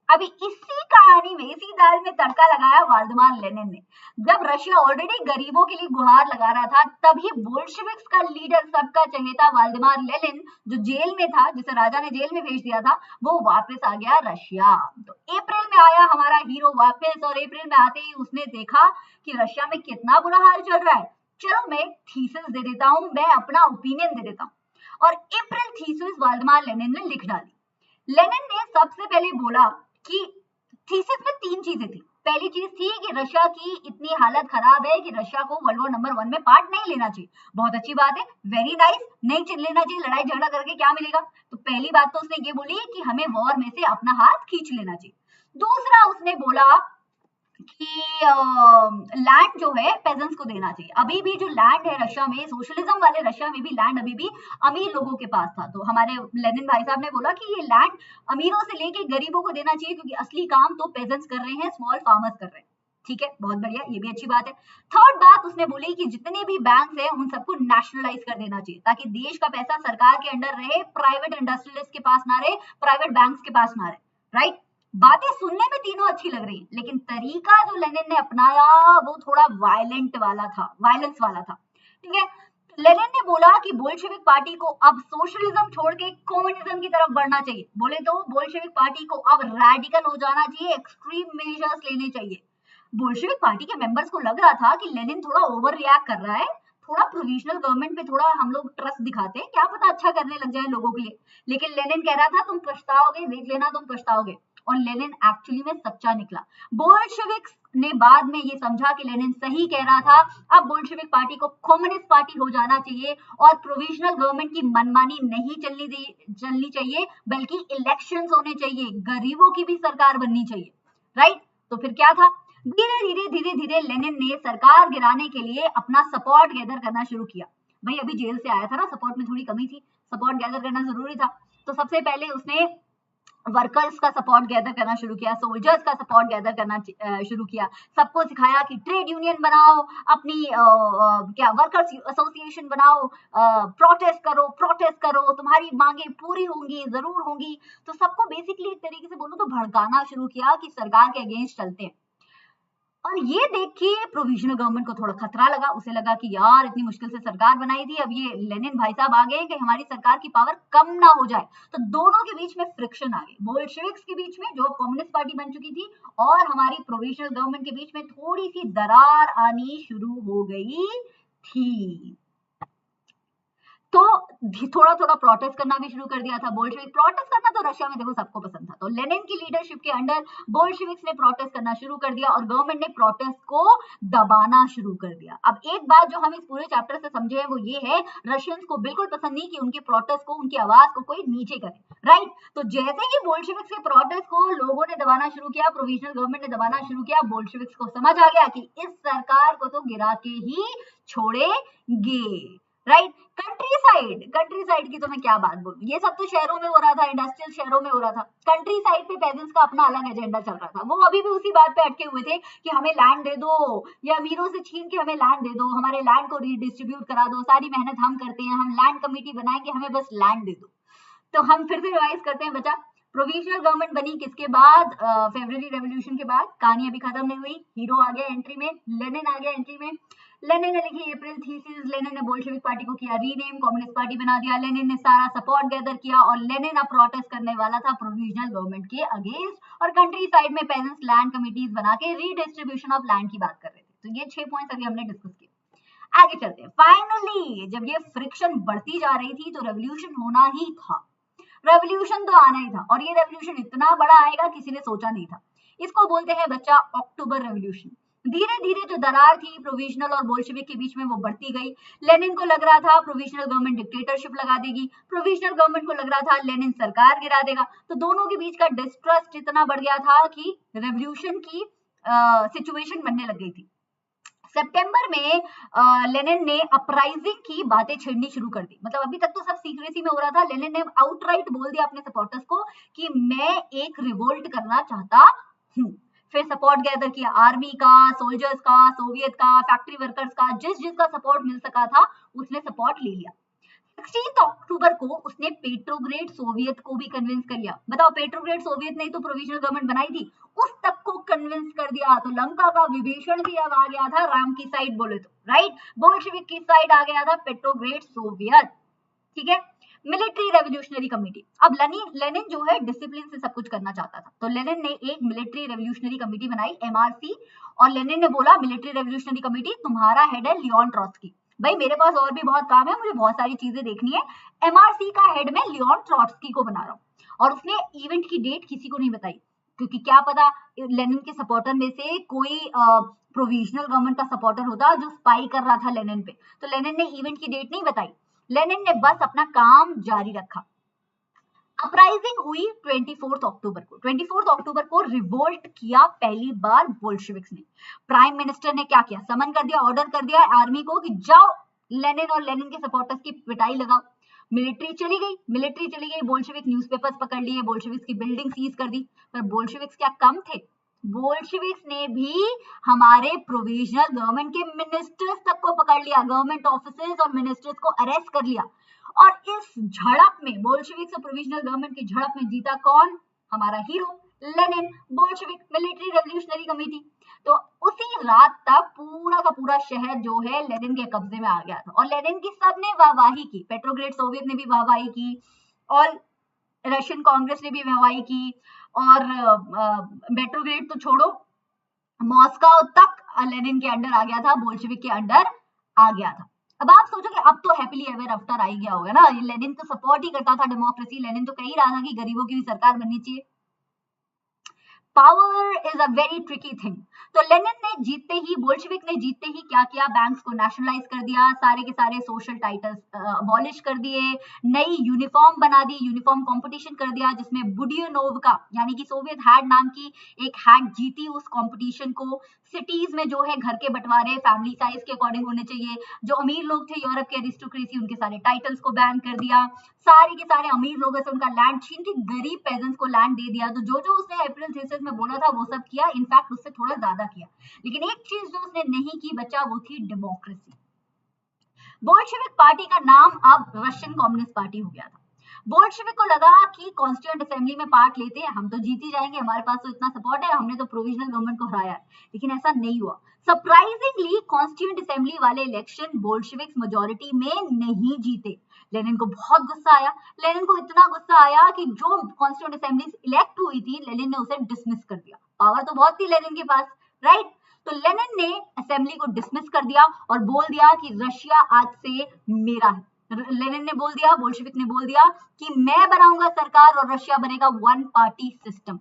अभी इसी कहानी में, इसी दाल में तड़का लगाया व्लादिमीर लेनिन ने। जब रशिया ऑलरेडी गरीबों के लिए गुहार लगा रहा था, तभी बोल्शेविक्स का लीडर, सबका चहेता व्लादिमीर लेनिन, जो जेल में था, जिसे राजा ने जेल में भेज दिया था, वो वापस आ गया रशिया। तो अप्रैल में आया हमारा हीरो वापस, और अप्रैल में आते ही उसने देखा कि रशिया में कितना बुरा हाल चल रहा है। चलो मैं एक थीसिस दे देता हूँ, मैं अपना ओपिनियन दे देता हूँ। और अप्रैल थीसिस व्लादिमीर लेनिन ने लिख डाली। लेनिन ने सबसे पहले बोला कि थीसिस में 3 चीजें थी। पहली चीज थी कि रशिया की इतनी हालत खराब है कि रशिया को वर्ल्ड वॉर नंबर 1 में पार्ट नहीं लेना चाहिए। बहुत अच्छी बात है, वेरी नाइस, नहीं लेना चाहिए, लड़ाई झगड़ा करके क्या मिलेगा। तो पहली बात तो उसने ये बोली कि हमें वॉर में से अपना हाथ खींच लेना चाहिए। दूसरा उसने बोला कि लैंड जो है पेजेंट्स को देना चाहिए। अभी भी जो लैंड है रशिया में, सोशलिज्म वाले रशिया में भी लैंड अभी भी अमीर लोगों के पास था। तो हमारे लेनिन भाई साहब ने बोला कि ये लैंड अमीरों से लेके गरीबों को देना चाहिए, क्योंकि असली काम तो पेजेंट्स कर रहे हैं, स्मॉल फार्मर्स कर रहे हैं। ठीक है, बहुत बढ़िया, ये भी अच्छी बात है। थर्ड बात उसने बोली कि जितने भी बैंक है उन सबको नेशनलाइज कर देना चाहिए, ताकि देश का पैसा सरकार के अंडर रहे, प्राइवेट इंडस्ट्रियलिस्ट के पास ना रहे, प्राइवेट बैंक्स के पास ना रहे, राइट। बातें सुनने में तीनों अच्छी लग रही, लेकिन तरीका जो लेनिन ने अपनाया वो थोड़ा वायलेंस वाला था। ठीक है, लेनिन ने बोला कि बोल्शेविक पार्टी को अब सोशलिज्म छोड़ के कम्युनिज्म की तरफ बढ़ना चाहिए। बोले तो बोल्शेविक पार्टी को अब रैडिकल हो जाना चाहिए, एक्सट्रीम मेजर्स लेने चाहिए। बोल्शेविक पार्टी के मेंबर्स को लग रहा था कि लेनिन थोड़ा ओवर रिएक्ट कर रहा है, थोड़ा प्रोविजनल गवर्नमेंट पे थोड़ा हम लोग ट्रस्ट दिखाते हैं, क्या पता अच्छा करने लग जाए लोगों के लिए। लेकिन लेनिन कह रहा था तुम पछताओगे, देख लेना तुम पछताओगे। और लेनिन एक्चुअली में सच्चा निकला। बोल्शेविक्स ने बाद में ये समझा कि लेनिन सही कह रहा था, अब बोल्शेविक पार्टी को कम्युनिस्ट पार्टी हो जाना चाहिए और प्रोविजनल गवर्नमेंट की मनमानी नहीं चलनी चाहिए, बल्कि इलेक्शंस होने चाहिए, गरीबों की भी सरकार बननी चाहिए, राइट। तो फिर क्या था, धीरे धीरे लेनिन ने सरकार गिराने के लिए अपना सपोर्ट गैदर करना शुरू किया। भाई अभी जेल से आया था ना, सपोर्ट में थोड़ी कमी थी, सपोर्ट गैदर करना जरूरी था। तो सबसे पहले उसने वर्कर्स का सपोर्ट गैदर करना शुरू किया, सोल्जर्स का सपोर्ट गैदर करना शुरू किया, सबको सिखाया कि ट्रेड यूनियन बनाओ, अपनी क्या वर्कर्स एसोसिएशन बनाओ, प्रोटेस्ट करो, तुम्हारी मांगे पूरी होंगी, जरूर होंगी। तो सबको बेसिकली एक तरीके से बोलो तो भड़काना शुरू किया कि सरकार के अगेंस्ट चलते हैं। और ये देख के प्रोविजनल गवर्नमेंट को थोड़ा खतरा लगा, उसे लगा कि यार इतनी मुश्किल से सरकार बनाई थी, अब ये लेनिन भाई साहब आ गए कि हमारी सरकार की पावर कम ना हो जाए। तो दोनों के बीच में फ्रिक्शन आ गई, बोल्शेविक्स के बीच में जो कम्युनिस्ट पार्टी बन चुकी थी और हमारी प्रोविजनल गवर्नमेंट के बीच में थोड़ी सी दरार आनी शुरू हो गई थी। तो थोड़ा थोड़ा प्रोटेस्ट करना भी शुरू कर दिया था बोल्शेविक। प्रोटेस्ट करना तो रशिया में देखो सबको पसंद था, तो लेनिन की लीडरशिप के अंडर बोल्शेविक्स ने प्रोटेस्ट करना शुरू कर दिया और गवर्नमेंट ने प्रोटेस्ट को दबाना शुरू कर दिया। अब एक बात जो हम इस पूरे चैप्टर से समझे हैं वो ये है, रशियंस को बिल्कुल पसंद नहीं कि उनके प्रोटेस्ट को, उनकी आवाज को कोई नीचे करे, राइट। तो जैसे ही बोल्शेविक्स के प्रोटेस्ट को लोगों ने दबाना शुरू किया, प्रोविजनल गवर्नमेंट ने दबाना शुरू किया, बोल्शेविक्स को समझ आ गया कि इस सरकार को तो गिरा के ही छोड़ेंगे, राइट। कंट्री साइड की तो मैं क्या बात बोलूं, ये सब तो शहरों में हो रहा था, इंडस्ट्रियल शहरों में हो रहा था। कंट्री साइड पे पेजेंट्स का अपना अलग एजेंडा चल रहा था, वो अभी भी उसी बात पे अटके हुए थे कि हमें लैंड दे दो, या अमीरों से छीन के हमें लैंड दे दो, हमारे लैंड को रीडिस्ट्रीब्यूट करा दो, सारी मेहनत हम करते हैं, हम लैंड कमेटी बनाएंगे, हमें बस लैंड दे दो। तो हम फिर से रिवाइज करते हैं बच्चा, प्रोविजनल गवर्नमेंट बनी किसके बाद, फेब्रुअरी रेवोल्यूशन के बाद। कहानी अभी खत्म नहीं हुई, हीरो आ गया एंट्री में, लेनिन आ गया एंट्री में। लेनिन ने लिखी अप्रैल थीसिस, लेनिन ने बोल्शेविक पार्टी को किया रीनेम, कम्युनिस्ट पार्टी बना दिया, लेनिन ने सारा सपोर्ट गैदर किया और लेनिन अब प्रोटेस्ट करने वाला था प्रोविजनल गवर्नमेंट के अगेंस्ट और कंट्री साइड में पेजेंट्स लैंड कमिटीज बना के रीडिस्ट्रीब्यूशन ऑफ लैंड की बात कर रहे थे। तो ये 6 पॉइंट्स अभी हमने डिस्कस किए, आगे चलते हैं। फाइनली जब ये फ्रिक्शन बढ़ती जा रही थी तो रेवोल्यूशन होना ही था, रेवोल्यूशन तो आना ही था, और ये रेवोल्यूशन इतना बड़ा आएगा किसी ने सोचा नहीं था। इसको बोलते हैं बच्चा अक्टूबर रेवोल्यूशन। धीरे धीरे जो दरार थी प्रोविजनल और बोल्शेविक के बीच में वो बढ़ती गई। लेनिन को लग रहा था प्रोविजनल गवर्नमेंट डिक्टेटरशिप लगा देगी, प्रोविजनल गवर्नमेंट को लग रहा था लेनिन सरकार गिरा देगा। तो दोनों के बीच का डिस्ट्रस्ट इतना बढ़ गया था कि रेवोल्यूशन की सिचुएशन बनने लग गई थी। सितंबर में लेनिन ने अपराइजिंग की बातें छेड़नी शुरू कर दी। मतलब अभी तक तो सब सीक्रेसी में हो रहा था, लेनिन ने आउटराइट बोल दिया अपने सपोर्टर्स को कि मैं एक रिवोल्ट करना चाहता हूं। फिर सपोर्ट गैदर किया, आर्मी का, सोल्जर्स का, सोवियत का, फैक्ट्री वर्कर्स का, जिसका सपोर्ट मिल सका था उसने सपोर्ट ले लिया। 16 अक्टूबर को उसने पेट्रोग्रेड सोवियत को भी कन्विंस कर लिया। बताओ, पेट्रोग्रेड सोवियत ने तो प्रोविजनल गवर्नमेंट बनाई थी, उस तक को कन्विंस कर दिया। तो लंका का विभीषण भी अब आ गया था राम की साइड, बोले तो, राइट। बोल्शेविक की साइड आ गया था पेट्रोग्रेड सोवियत, ठीक है। मिलिट्री रेवोल्यूशनरी कमेटी, अब लेनिन जो है डिसिप्लिन से सब कुछ करना चाहता था, तो लेनिन ने एक मिलिट्री रेवोल्यूशनरी कमेटी बनाई, एमआरसी, और लेनिन ने बोला मिलिट्री रेवोल्यूशनरी कमेटी तुम्हारा हेड है लियोन ट्रॉट्स्की। भाई मेरे पास और भी बहुत काम है, मुझे बहुत सारी चीजें देखनी है, एमआरसी का हेड मैं लियोन ट्रॉट्स्की को बना रहा हूँ। और उसने इवेंट की डेट किसी को नहीं बताई, क्योंकि क्या पता लेनिन के सपोर्टर में से कोई प्रोविजनल गवर्नमेंट का सपोर्टर होता जो स्पाई कर रहा था लेनिन पे। तो लेनिन ने इवेंट की डेट नहीं बताई, लेनिन ने बस अपना काम जारी रखा। अपराइजिंग हुई 24 अक्टूबर को। 24 अक्टूबर को रिवोल्ट किया पहली बार बोल्शेविक्स ने। प्राइम मिनिस्टर ने क्या किया, समन कर दिया, ऑर्डर कर दिया आर्मी को कि जाओ लेनिन और लेनिन के सपोर्टर्स की पिटाई लगाओ। मिलिट्री चली गई, बोल्शेविक न्यूज़पेपर्स पकड़ लिए, बोल्शेविक्स की बिल्डिंग सीज कर दी। पर बोल्शेविक्स क्या कम थे, बोल्शेविक्स ने भी हमारे प्रोविजनल गवर्नमेंट के मिनिस्टर्स तक को पकड़ लिया, गवर्नमेंट ऑफिसर्स और मिनिस्टर्स को अरेस्ट कर लिया। और इस झड़प में, बोल्शेविक्स और प्रोविजनल गवर्नमेंट की झड़प में जीता कौन, हमारा hero Lenin, Bolshevik military revolutionary committee. तो उसी रात तक पूरा का पूरा शहर जो है लेनिन के कब्जे में आ गया था, और लेनिन की सबने वाहवाही की, पेट्रोग्रेड सोवियत ने भी वाहवाही की, और रशियन कांग्रेस ने भी वाहवाही की, और पेट्रोग्रेड तो छोड़ो, मॉस्को तक लेनिन के अंडर आ गया था, बोल्शेविक के अंडर आ गया था। अब आप सोचोगे अब तो हैप्पीली एवर आफ्टर आ ही गया होगा ना, ये लेनिन तो सपोर्ट ही करता था डेमोक्रेसी, लेनिन तो कह ही रहा था कि गरीबों की भी सरकार बननी चाहिए। Power is a very tricky thing. तो लेनिन ने जीतते ही, बोल्शेविक ने जीतते ही क्या किया, बैंक्स को नेशनलाइज कर दिया, सारे के सारे सोशल टाइटल्स अबॉलिश कर दिए, नई यूनिफॉर्म बना दी, यूनिफॉर्म कंपटीशन कर दिया जिसमें बुडियानोव्का यानी कि सोवियत हैड नाम की एक हैड जीती उस कंपटीशन को। सिटीज में जो है घर के बंटवारे फैमिली साइज के अकॉर्डिंग होने चाहिए, जो अमीर लोग थे यूरोप के एरिस्टोक्रेसी उनके सारे टाइटल्स को बैन कर दिया, सारे के सारे अमीर लोगों से उनका लैंड छीन के गरीब पेजेंट्स को लैंड दे दिया। तो जो जो उसने अप्रैल थीसिस में बोला था वो सब किया, इनफैक्ट उससे थोड़ा ज्यादा किया। लेकिन एक चीज जो उसने नहीं की बच्चा, वो थी डेमोक्रेसी। बोल्शेविक पार्टी का नाम अब रशियन कम्युनिस्ट पार्टी हो गया था। बोल्शेविक को लगा कि कॉन्स्टिट्यूएंट असेंबली में पार्ट लेते हैं हम तो जीत ही जाएंगे, हमारे पास तो इतना सपोर्ट है, हमने तो प्रोविजनल गवर्नमेंट को हराया है। लेकिन ऐसा नहीं हुआ। सरप्राइजिंगली कॉन्स्टिट्यूएंट असेंबली वाले इलेक्शन बोल्शेविक्स मेजोरिटी में नहीं जीते। लेनिन को बहुत गुस्सा आया। लेनिन को इतना गुस्सा आया कि जो कॉन्स्टिट्यूएंट असेंबली इलेक्ट हुई थी, लेनिन ने उसे डिसमिस कर दिया। पावर तो बहुत थी लेनिन के पास, राइट? तो लेनिन ने असेंबली को डिसमिस कर दिया और बोल दिया कि रशिया आज से मेरा है। लेनिन ने बोल दिया, बोल्शेविक ने बोल दिया कि मैं बनाऊंगा सरकार और रशिया बनेगा वन पार्टी सिस्टम।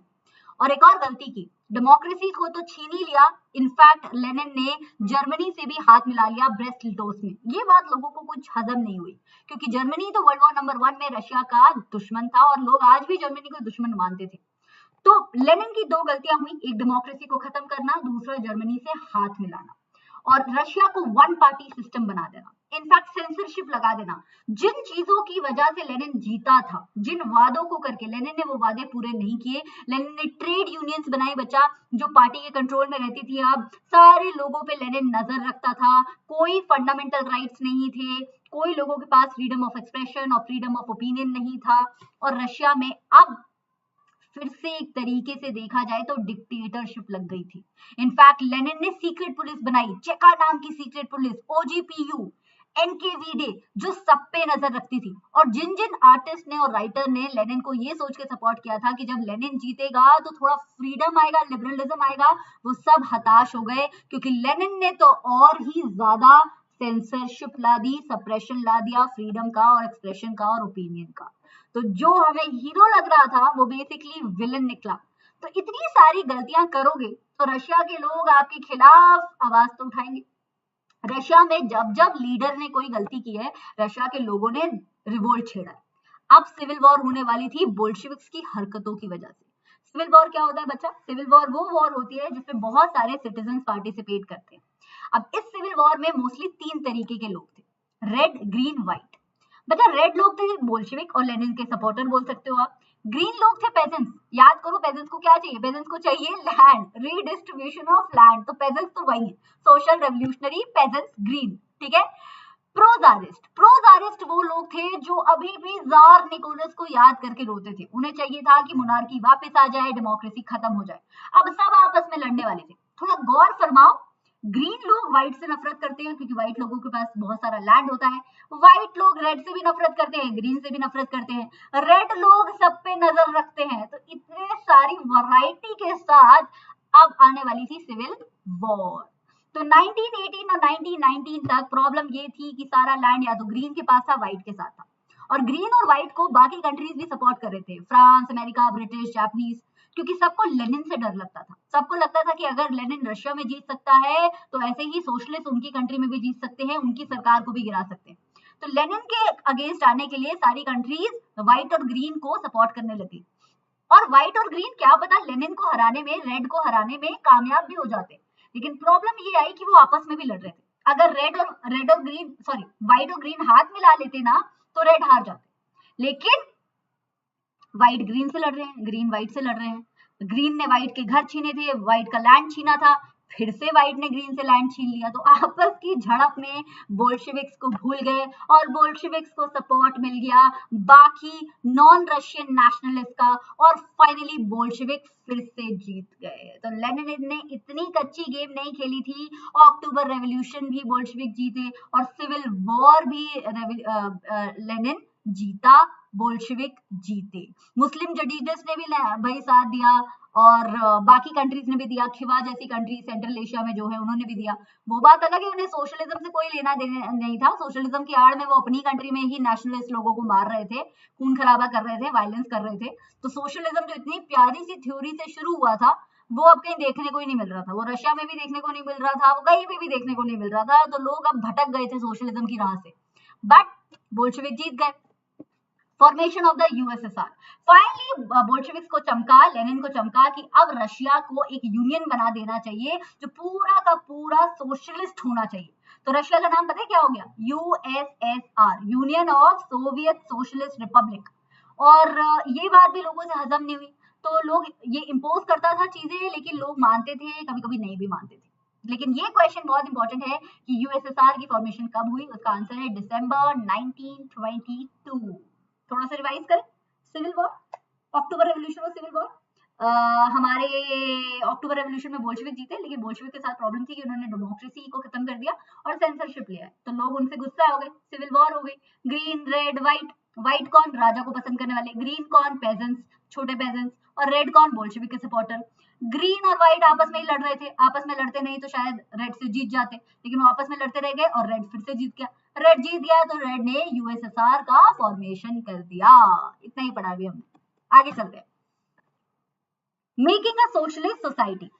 और एक और गलती की, डेमोक्रेसी को तो छीन ही लिया, इनफैक्ट लेनिन ने जर्मनी से भी हाथ मिला लिया ब्रेस्ट लिटोस में। ये बात लोगों को कुछ हजम नहीं हुई क्योंकि जर्मनी तो वर्ल्ड वॉर नंबर 1 में रशिया का दुश्मन था और लोग आज भी जर्मनी को दुश्मन मानते थे। तो लेनिन की दो गलतियां हुई, एक डेमोक्रेसी को खत्म करना, दूसरा जर्मनी से हाथ मिलाना और रशिया को वन पार्टी सिस्टम बना देना, इनफैक्ट सेंसरशिप लगा देना। जिन चीजों की वजह से लेनिन जीता था, जिन वादों को करके लेनिन ने वो वादे पूरे नहीं किए। लेनिन ने ट्रेड यूनियंस बनाई बच्चा, जो पार्टी के कंट्रोल में रहती थी। अब सारे लोगों पे लेनिन नजर रखता था, कोई फंडामेंटल राइट्स नहीं थे, कोई लोगों के पास फ्रीडम ऑफ एक्सप्रेशन और फ्रीडम ऑफ ओपिनियन नहीं था। और रशिया में अब फिर से एक तरीके से देखा जाए तो डिक्टेटरशिप लग गई थी। इनफैक्ट लेनिन ने सीक्रेट पुलिस बनाई, चेका नाम की सीक्रेट पुलिस, ओजीपीयू, एनकेवीडे, जो सब पे नजर रखती थी। और जिन जिन आर्टिस्ट ने और राइटर ने लेनिन को ये सोच के सपोर्ट किया था कि जब लेनिन जीतेगा तो थोड़ा फ्रीडम आएगा, लिबरलिज्म आएगा, वो सब हताश हो गए क्योंकि लेनिन ने तो और ही ज्यादा सेंसरशिप ला दी, सप्रेशन ला दिया फ्रीडम का और एक्सप्रेशन का और ओपिनियन का। तो जो हमें हीरो लग रहा था वो बेसिकली विलन निकला। तो इतनी सारी गलतियां करोगे तो रशिया के लोग आपके खिलाफ आवाज तो उठाएंगे। रशिया में जब जब लीडर ने कोई गलती की है, रशिया के लोगों ने रिवोल्ट छेड़ा है। अब सिविल वॉर होने वाली थी बोल्शेविक्स की हरकतों की वजह से। सिविल वॉर क्या होता है बच्चा? सिविल वॉर वो वॉर होती है जिसमें बहुत सारे सिटीजन पार्टिसिपेट करते हैं। अब इस सिविल वॉर में मोस्टली 3 तरीके के लोग थे, रेड, ग्रीन, व्हाइट। मतलब रेड लोग थे बोल्शेविक और लेनिन के सपोर्टर बोल सकते हो आप। ग्रीन लोग थे पेजेंट्स। याद करो पेजेंट्स को क्या चाहिए? पेजेंट्स को चाहिए लैंड, रीडिस्ट्रीब्यूशन ऑफ लैंड। तो पेजेंट्स तो वही है, सोशल रेवोल्यूशनरी पेजेंट्स, ग्रीन, ठीक है। प्रोजारिस्ट, प्रोजारिस्ट वो लोग थे जो अभी भी जार निकोलस को याद करके रोते थे। उन्हें चाहिए था कि मोनार्की वापस आ जाए, डेमोक्रेसी खत्म हो जाए। अब सब आपस में लड़ने वाले थे। थोड़ा गौर फरमाओ, ग्रीन लोग व्हाइट से नफरत करते हैं क्योंकि व्हाइट लोगों के पास बहुत सारा लैंड होता है। व्हाइट लोग रेड से भी नफरत करते हैं, ग्रीन से भी नफरत करते हैं। रेड लोग सब पे नजर रखते हैं। तो इतने सारी वैरायटी के साथ अब आने वाली थी सिविल वॉर। तो 1918 और 1919 तक प्रॉब्लम ये थी कि सारा लैंड या तो ग्रीन के पास था, व्हाइट के साथ था। और ग्रीन और व्हाइट को बाकी कंट्रीज भी सपोर्ट कर रहे थे, फ्रांस, अमेरिका, ब्रिटिश, जापानीज, क्योंकि सबको लेनिन से डर लगता था। सबको लगता था कि अगर लेनिन रशिया में जीत सकता है तो ऐसे ही सोशलिस्ट उनकी कंट्री में भी जीत सकते हैं, उनकी सरकार को भी गिरा सकते हैं। तो लेनिन के अगेंस्ट आने के लिए सारी कंट्रीज व्हाइट और ग्रीन को सपोर्ट करने लगी। और व्हाइट और ग्रीन क्या पता लेनिन को हराने में, रेड को हराने में कामयाब भी हो जाते। लेकिन प्रॉब्लम ये आई कि वो आपस में भी लड़ रहे थे। अगर रेड और ग्रीन, सॉरी, व्हाइट और ग्रीन हाथ मिला लेते ना तो रेड हार जाते। लेकिन व्हाइट ग्रीन से लड़ रहे हैं, ग्रीन व्हाइट से लड़ रहे हैं। ग्रीन ने व्हाइट के घर छीने थे, व्हाइट का लैंड छीना था, फिर से व्हाइट ने ग्रीन से लैंड छीन लिया। तो आपस की झड़प में बोल्शेविक्स को भूल गए और बोल्शेविक्स को सपोर्ट मिल गया बाकी नॉन रशियन नेशनलिस्ट का और फाइनली बोल्शेविक्स फिर से जीत गए। तो लेनिन ने इतनी कच्ची गेम नहीं खेली थी। अक्टूबर रेवोल्यूशन भी बोल्शेविक जीते और सिविल वॉर भी लेनिन जीता बोल्शेविक जीते। मुस्लिम जडीडस ने भी भाई साथ दिया और बाकी कंट्रीज ने भी दिया, खिवा जैसी कंट्री सेंट्रल एशिया में जो है उन्होंने भी दिया। वो बात अलग है, उन्हें सोशलिज्म से कोई लेना देना नहीं था। सोशलिज्म की आड़ में वो अपनी कंट्री में ही नेशनलिस्ट लोगों को मार रहे थे, खून खराबा कर रहे थे, वायलेंस कर रहे थे। तो सोशलिज्म जो इतनी प्यारी सी थ्योरी से शुरू हुआ था वो अब कहीं देखने को ही नहीं मिल रहा था। वो रशिया में भी देखने को नहीं मिल रहा था, वो कहीं पे भी देखने को नहीं मिल रहा था। तो लोग अब भटक गए थे सोशलिज्म की राह से, बट बोल्शेविक जीत गए। Formation of the USSR, finally Bolsheviks को चमका, लेनिन को चमका कि अब रशिया को एक यूनियन बना देना चाहिए जो पूरा का पूरा सोशलिस्ट होना चाहिए। तो रशिया का नाम पता है क्या हो गया? USSR, union of Soviet socialist Republic. और ये बात भी लोगों से हजम नहीं हुई, तो लोग ये इम्पोज करता था चीजें, लेकिन लोग मानते थे, कभी कभी नहीं भी मानते थे। लेकिन ये क्वेश्चन बहुत इंपॉर्टेंट है कि यूएसएसआर की फॉर्मेशन कब हुई? उसका आंसर है दिसंबर 1922। थोड़ा सा रिवाइज करें, सिविल वॉर, अक्टूबर रेवोल्यूशन और सिविल वॉर। हमारे अक्टूबर रेवोल्यूशन में बोल्शेविक जीते, लेकिन बोल्शेविक के साथ प्रॉब्लम थी कि उन्होंने डेमोक्रेसी को खत्म कर दिया और सेंसरशिप लिया, तो लोग उनसे गुस्सा हो गए, सिविल वॉर हो गई। ग्रीन रेड व्हाइट, व्हाइट कौन? राजा को पसंद करने वाले, ग्रीन कौन? पेजेंट्स, छोटे पेजेंट्स, और रेड कौन? बोल्शेविक के सपोर्टर। ग्रीन और व्हाइट आपस में ही लड़ रहे थे, आपस में लड़ते नहीं तो शायद रेड से जीत जाते, लेकिन वो आपस में लड़ते रह गए और रेड फिर से जीत गया। रेड जीत गया तो रेड ने यूएसएसआर का फॉर्मेशन कर दिया। इतना ही पढ़ा भी हमने, आगे चलते हैं। मेकिंग अ सोशलिस्ट सोसाइटी,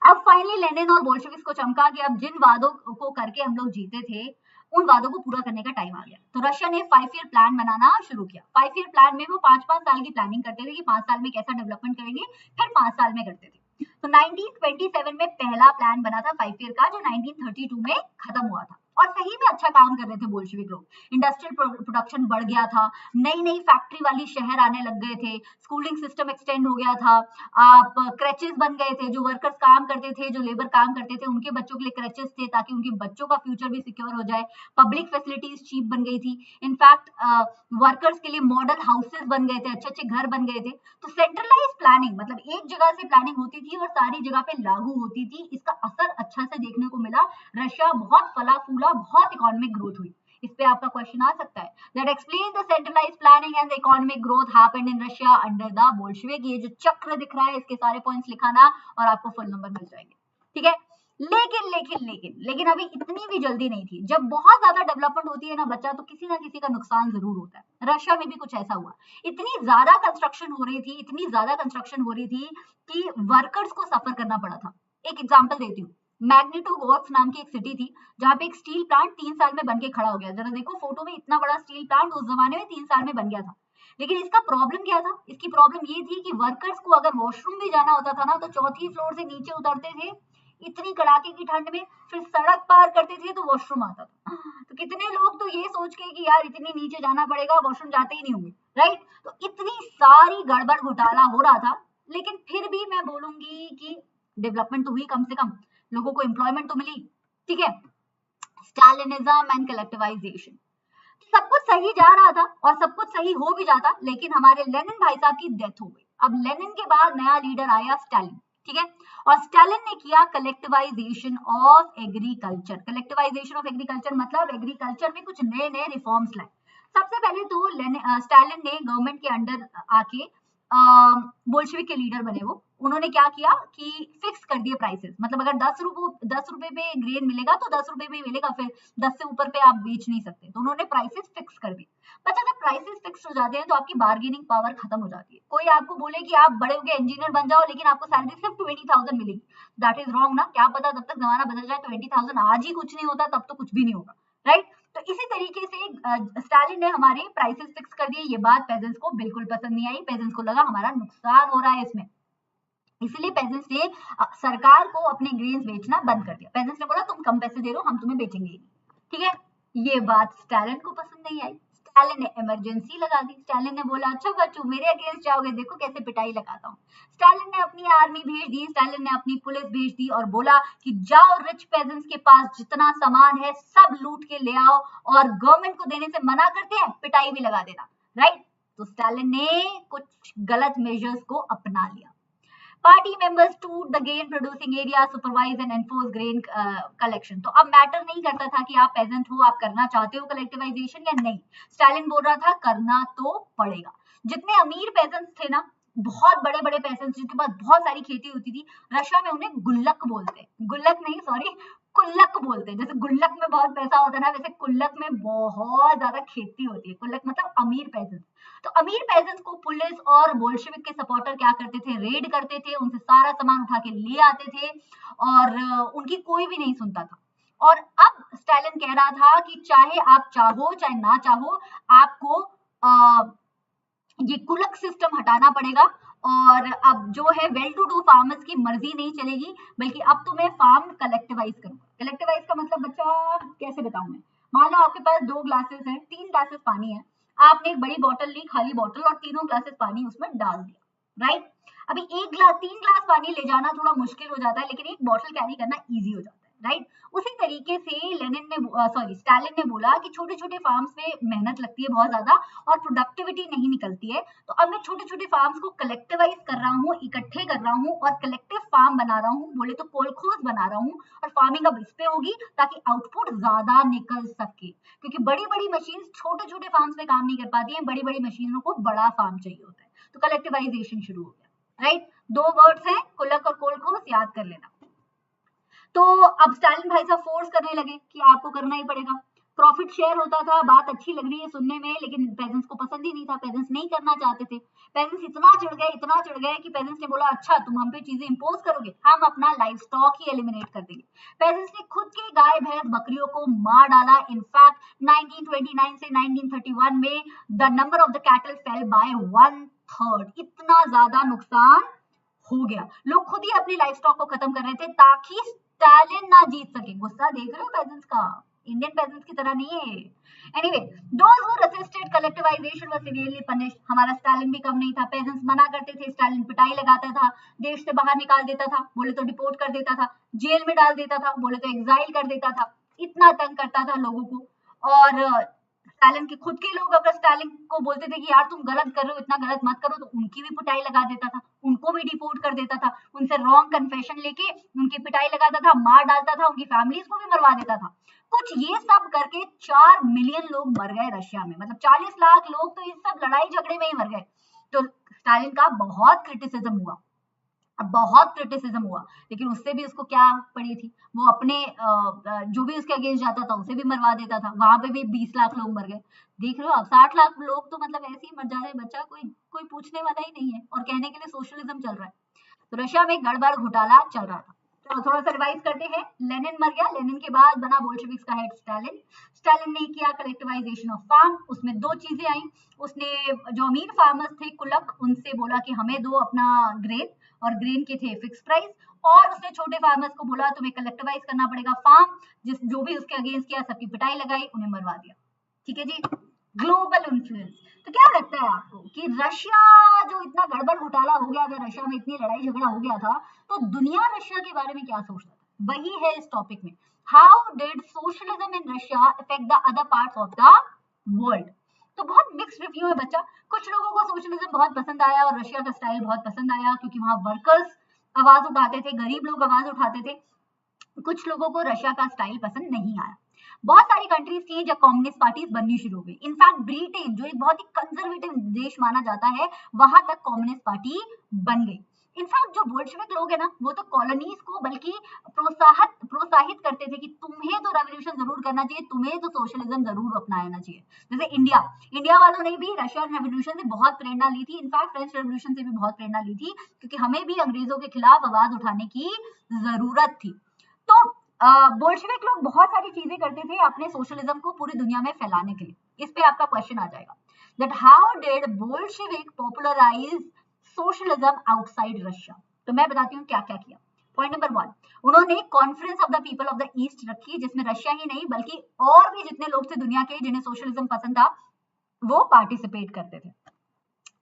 अब फाइनली लेनिन और बोल्शेविक्स को चमका कि अब जिन वादों को करके हम लोग जीते थे उन वादों को पूरा करने का टाइम आ गया। तो रशिया ने 5 ईयर प्लान बनाना शुरू किया। 5 ईयर प्लान में वो 5-5 साल की प्लानिंग करते थे कि 5 साल में कैसा डेवलपमेंट करेंगे, फिर 5 साल में करते थे। तो 1927 में पहला प्लान बना था 5 ईयर का, जो 1932 में खत्म हुआ था। और सही में अच्छा काम कर रहे थे बोल्शेविक लोग, इंडस्ट्रियल प्रोडक्शन बढ़ गया था, नई नई फैक्ट्री वाली शहर आने लग गए थे, स्कूलिंग सिस्टम एक्सटेंड हो गया था, आप क्रेचेस बन गए थे, जो वर्कर्स काम करते थे, जो लेबर काम करते थे, उनके बच्चों के लिए क्रेचेस थे ताकि उनके बच्चों का फ्यूचर भी सिक्योर हो जाए। पब्लिक फैसिलिटीज चीप बन गई थी, इनफैक्ट वर्कर्स के लिए मॉडल हाउसेस बन गए थे, अच्छे अच्छे घर बन गए थे। तो सेंट्रलाइज प्लानिंग, मतलब एक जगह से प्लानिंग होती थी और सारी जगह पे लागू होती थी। इसका असर अच्छा से देखने को मिला, रशिया बहुत फला फूला, बहुत इकोनॉमिक ग्रोथ हुई। इस पे आपका क्वेश्चन आ सकता है, that explain the centralised planning and the economic growth happened in Russia under the Bolshevik. ये जो चक्र दिख रहा है इसके सारे पॉइंट्स लिखाना और आपको फुल नंबर मिल जाएंगे, ठीक है। लेकिन लेकिन लेकिन लेकिन अभी इतनी भी जल्दी नहीं थी। जब बहुत ज्यादा डेवलपमेंट होती है ना बच्चा, तो किसी ना किसी का नुकसान जरूर होता है। रशिया में भी कुछ ऐसा हुआ, इतनी ज्यादा कंस्ट्रक्शन हो रही थी, इतनी ज्यादा कंस्ट्रक्शन हो रही थी कि वर्कर्स को सफर करना पड़ा था। एक एग्जांपल देती हूँ, मैग्नेटोगोर्स्क नाम की एक सिटी थी जहाँ पे एक स्टील प्लांट 3 साल में बन के खड़ा हो गया। जरा देखो फोटो में, इतना बड़ा स्टील प्लांट उस जमाने में 3 साल में बन गया था। लेकिन इसका प्रॉब्लम क्या था? इसकी प्रॉब्लम ये थी कि वर्कर्स को अगर वॉशरूम भी जाना होता था ना, तो चौथी फ्लोर से नीचे उतरते थे इतनी कड़ाके की ठंड में, फिर सड़क पार करते थे तो वॉशरूम आता था। तो कितने लोग तो ये सोच के कि यार इतनी नीचे जाना पड़ेगा, वॉशरूम जाते ही नहीं होंगे, राइट। तो इतनी सारी गड़बड़ घोटाला हो रहा था, लेकिन फिर भी मैं बोलूंगी कि डेवलपमेंट तो हुई, कम से कम लोगों को एम्प्लॉयमेंट तो मिली, ठीक है। स्टालिनिज्म एंड कलेक्टिवाइजेशन, सब कुछ सही जा रहा था और सब कुछ सही हो भी जाता, लेकिन हमारे लेनिन भाई साहब की डेथ हो गई। अब लेनिन के बाद नया लीडर आया स्टालिन, ठीक है। और स्टालिन ने किया collectivisation of agriculture. Collectivisation of agriculture मतलब एग्रीकल्चर में कुछ नए नए रिफॉर्म्स लाए। सबसे पहले तो स्टालिन ने गवर्नमेंट के अंडर आके बोल्शेविक के लीडर बने वो, उन्होंने क्या किया कि फिक्स कर दिए प्राइसेस। मतलब अगर 10 रुपए पे ग्रेन मिलेगा तो 10 रुपए पे मिलेगा, फिर 10 से ऊपर पे आप बेच नहीं सकते। तो उन्होंने प्राइसेस फिक्स कर दी। बच्चा, जब प्राइसेस फिक्स हो जाते हैं तो आपकी बार्गेनिंग पावर खत्म हो जाती है। कोई आपको बोले कि आप बड़े हो गए इंजीनियर बन जाओ, लेकिन आपको सैलरी सिर्फ 20,000 मिलेगी, दैट इज रॉन्ग ना। क्या पता जब तक जमाना बदल जाए 20,000 आज ही कुछ नहीं होता, तब तो कुछ भी नहीं होगा, राइट। तो इसी तरीके से स्टालिन ने हमारे प्राइसेस फिक्स कर दिए। ये बात पेजेंट्स को बिल्कुल पसंद नहीं आई, पेजेंट्स को लगा हमारा नुकसान हो रहा है इसमें, इसलिए पेजेंट्स ने सरकार को अपने ग्रेन्स बेचना बंद कर दिया। पेजेंट्स ने बोला तुम कम पैसे दे रहे हो, हम तुम्हें बेचेंगे, ठीक है। ये बात स्टालिन को पसंद नहीं आई, स्टालिन ने इमरजेंसी लगा दी। स्टालिन ने बोला अच्छा बच्चों मेरे अगेंस्ट जाओगे, देखो कैसे पिटाई लगाता हूँ। स्टालिन ने अपनी आर्मी भेज दी, स्टालिन ने अपनी पुलिस भेज दी और बोला कि जाओ रिच पेजेंट्स के पास जितना सामान है सब लूट के ले आओ, और गवर्नमेंट को देने से मना करते हैं, पिटाई भी लगा देना, राइट। तो स्टालिन ने कुछ गलत मेजर्स को अपना लिया। Party members to the grain producing area, supervise and enforce grain collection. तो अब मैटर नहीं करता था कि आप पेजेंट हो, आप करना चाहते हो कलेक्टिवाइजेशन या नहीं, स्टालिन बोल रहा था करना तो पड़ेगा। जितने अमीर पेजेंट्स थे ना, बहुत बड़े बड़े पेजेंट्स जिनके पास बहुत सारी खेती होती थी, रशिया में उन्हें गुल्लक बोलते हैं, गुल्लक नहीं सॉरी कुल्लक बोलते हैं। जैसे गुल्लक में बहुत पैसा होता है ना, वैसे कुल्लक में बहुत ज्यादा खेती होती है। कुल्लक मतलब अमीर पेजेंट्स। तो अमीर पेजेंट्स को पुलिस और बोल्शेविक के सपोर्टर क्या करते थे, रेड करते थे, उनसे सारा सामान उठा के ले आते थे और उनकी कोई भी नहीं सुनता था। और अब स्टालिन कह रहा था कि चाहे आप चाहो चाहे ना चाहो, आपको ये कुलक सिस्टम हटाना पड़ेगा। और अब जो है वेल टू डू फार्मर्स की मर्जी नहीं चलेगी, बल्कि अब तो मैं फार्म कलेक्टिवाइज करूंगा। कलेक्टिवाइज का मतलब बच्चा कैसे बताऊं मैं, मान लो आपके पास 2 ग्लासेस हैं, 3 ग्लासेस पानी है, आपने एक बड़ी बोतल ली, खाली बोतल, और तीनों ग्लासेस पानी उसमें डाल दिया, राइट। अभी 3 ग्लास पानी ले जाना थोड़ा मुश्किल हो जाता है, लेकिन एक बोतल कैरी करना ईजी हो जाता है, राइट। उसी तरीके से स्टालिन ने बोला कि छोटे छोटे फार्म्स में मेहनत लगती है बहुत ज्यादा और प्रोडक्टिविटी नहीं निकलती है, तो अब मैं छोटे छोटे फार्म्स को कलेक्टिवाइज कर रहा हूँ, इकट्ठे कर रहा हूँ और कलेक्टिव फार्म बना रहा हूँ, बोले तो कोलखोज बना रहा हूँ, और फार्मिंग अब इस पे होगी ताकि आउटपुट ज्यादा निकल सके। क्योंकि बड़ी बड़ी मशीन छोटे छोटे फार्म्स में काम नहीं कर पाती है, बड़ी बड़ी मशीनों को बड़ा फार्म चाहिए होता है, तो कलेक्टिवाइजेशन शुरू हो गया, राइट। 2 वर्ड्स हैं, कुलक और कोलखोज, याद कर लेना। तो अब स्टालिन भाई साहब फोर्स करने लगे कि आपको करना ही पड़ेगा। प्रॉफिट शेयर होता था, बात अच्छी लग रही है सुनने में, लेकिन पेजेंट्स को पसंद ही नहीं था, पेजेंट्स नहीं करना चाहते थे। पेजेंट्स इतना चिढ़ गए कि पेजेंट्स ने बोला अच्छा तुम हम पे चीजें इंपोज करोगे, हम अपना लाइफ स्टॉक ही एलिमिनेट कर देंगे। पेजेंट्स ने खुद के गाय भैंस बकरियों को मार डाला। इनफैक्ट 1929 से 1931 में the number of the cattle fell by 1/3। इतना ज्यादा नुकसान हो गया, लोग खुद ही अपनी लाइफ स्टॉक को खत्म कर रहे थे ताकि स्टालिन ना जीत सके। गुस्सा देख रहे हो पेजेंट्स का, इंडियन पेजेंट्स की तरह नहीं है। Anyway, those who resisted collectivisation were severely punished. हमारा स्टालिन भी कम नहीं था, पेजेंट्स मना करते थे, स्टालिन पिटाई लगाता था, देश से बाहर निकाल देता था, बोले तो डिपोर्ट कर देता था, जेल में डाल देता था, बोले तो एग्जाइल कर देता था, इतना तंग करता था लोगों को। और स्टालिन के खुद के लोग अगर स्टालिन को बोलते थे कि यार तुम गलत कर रहे हो, इतना गलत मत करो, तो उनकी भी पिटाई लगा देता था, उनको भी डिपोर्ट कर देता था, उनसे रॉन्ग कन्फेशन लेके उनकी पिटाई लगाता था, मार डालता था, उनकी फैमिलीज को भी मरवा देता था। कुछ ये सब करके 4 मिलियन लोग मर गए रशिया में, मतलब 40 लाख लोग तो इस सब लड़ाई झगड़े में ही मर गए। तो स्टालिन का बहुत क्रिटिसिज्म हुआ, बहुत क्रिटिसिज्म हुआ, लेकिन उससे भी उसको क्या पड़ी थी, वो अपने जो भी उसके अगेंस्ट जाता था उसे भी मरवा देता था। वहां पे भी 20 लाख लोग मर गए, देख रहे हो आप, 60 लाख लोग तो मतलब ऐसे ही मर जा रहे हैं बच्चा, कोई पूछने वाला ही नहीं है, और कहने के लिए सोशलिज्म चल रहा है। तो रशिया में गड़बड़ घोटाला चल रहा था। चलो थोड़ा सा रिवाइज करते हैं। लेनिन मर गया, लेनिन के बाद बना बोल्शेविक्स का हेड स्टालिन। स्टालिन ने किया कलेक्टिवाइजेशन ऑफ फार्म, उसमें 2 चीजें आई। उसने जो अमीर फार्मर्स थे कुलक, उनसे बोला कि हमें दो अपना ग्रेन, और ग्रेन के थे फिक्स प्राइस। और उसने छोटे फार्मर्स को बोला तुम्हें कलेक्टिवाइज करना पड़ेगा फार्म, जो भी उसके अगेंस्ट किया सबकी पिटाई लगाई, उन्हें मरवा दिया। ठीक है जी। ग्लोबल इन्फ्लुएंस, तो क्या लगता है आपको कि रशिया जो इतना गड़बड़ घोटाला हो गया था, रशिया में इतनी लड़ाई झगड़ा हो गया था, तो दुनिया रशिया के बारे में क्या सोचता था, वही है इस टॉपिक में। How did socialism in Russia affect the other parts of the world. तो बहुत मिक्स्ड रिव्यू है बच्चा। कुछ लोगों को सोशलिज्म बहुत पसंद आया और रशिया का स्टाइल बहुत पसंद आया, क्योंकि वहां वर्कर्स आवाज उठाते थे, गरीब लोग आवाज उठाते थे। कुछ लोगों को रशिया का स्टाइल पसंद नहीं आया। बहुत सारी कंट्रीज थी जब कम्युनिस्ट पार्टीज बननी शुरू हो गई। इनफैक्ट ब्रिटेन, जो एक बहुत ही कंजर्वेटिव देश माना जाता है, वहां तक कम्युनिस्ट पार्टी बन गई। इनफैक्ट जो बोल्शेविक लोग है ना, वो तो कॉलोनीज को बल्कि प्रोत्साहित करते थे कि तुम्हें तो रेवोल्यूशन जरूर करना चाहिए, तुम्हें तो सोशलिज्म जरूर अपनाना चाहिए। जैसे इंडिया वालों ने भी रशियन रेवोल्यूशन से बहुत प्रेरणा ली थी, इनफैक्ट फ्रेंच रेवोल्यूशन से भी बहुत प्रेरणा ली थी, क्योंकि हमें भी अंग्रेजों के खिलाफ आवाज उठाने की जरूरत थी। तो बोल्शेविक लोग बहुत सारी चीजें करते थे अपने सोशलिज्म को पूरी दुनिया में फैलाने के लिए। इस पे आपका क्वेश्चन आ जाएगा, that how did Bolshevik popularise socialism outside Russia. तो मैं बताती हूँ क्या क्या किया। पॉइंट नंबर 1, उन्होंने conference of the people of the east रखी, जिसमें रशिया ही नहीं बल्कि और भी जितने लोग थे दुनिया के जिन्हें सोशलिज्म पसंद था, वो पार्टिसिपेट करते थे।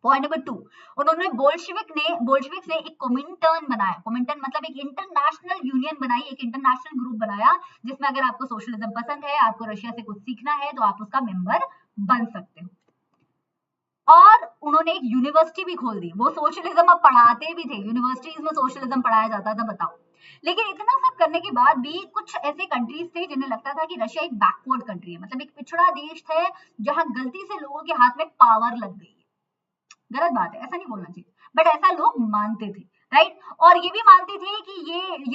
पॉइंट नंबर 2, उन्होंने बोल्शेविक ने एक कोमिंटर्न बनाया। कोमिंटर्न मतलब एक इंटरनेशनल यूनियन बनाई, एक इंटरनेशनल ग्रुप बनाया, जिसमें अगर आपको सोशलिज्म पसंद है, आपको रशिया से कुछ सीखना है, तो आप उसका मेंबर बन सकते हो। और उन्होंने एक यूनिवर्सिटी भी खोल दी, वो सोशलिज्म अब पढ़ाते भी थे, यूनिवर्सिटीज में सोशलिज्म पढ़ाया जाता था, बताओ। लेकिन इतना सब करने के बाद भी कुछ ऐसे कंट्रीज थे जिन्हें लगता था कि रशिया एक बैकवर्ड कंट्री है, मतलब एक पिछड़ा देश है जहां गलती से लोगों के हाथ में पावर लग गई है। गलत बात है, ऐसा नहीं बोलना चाहिए, बट ऐसा लोग मानते थे, राइट। और ये भी मानते थे कि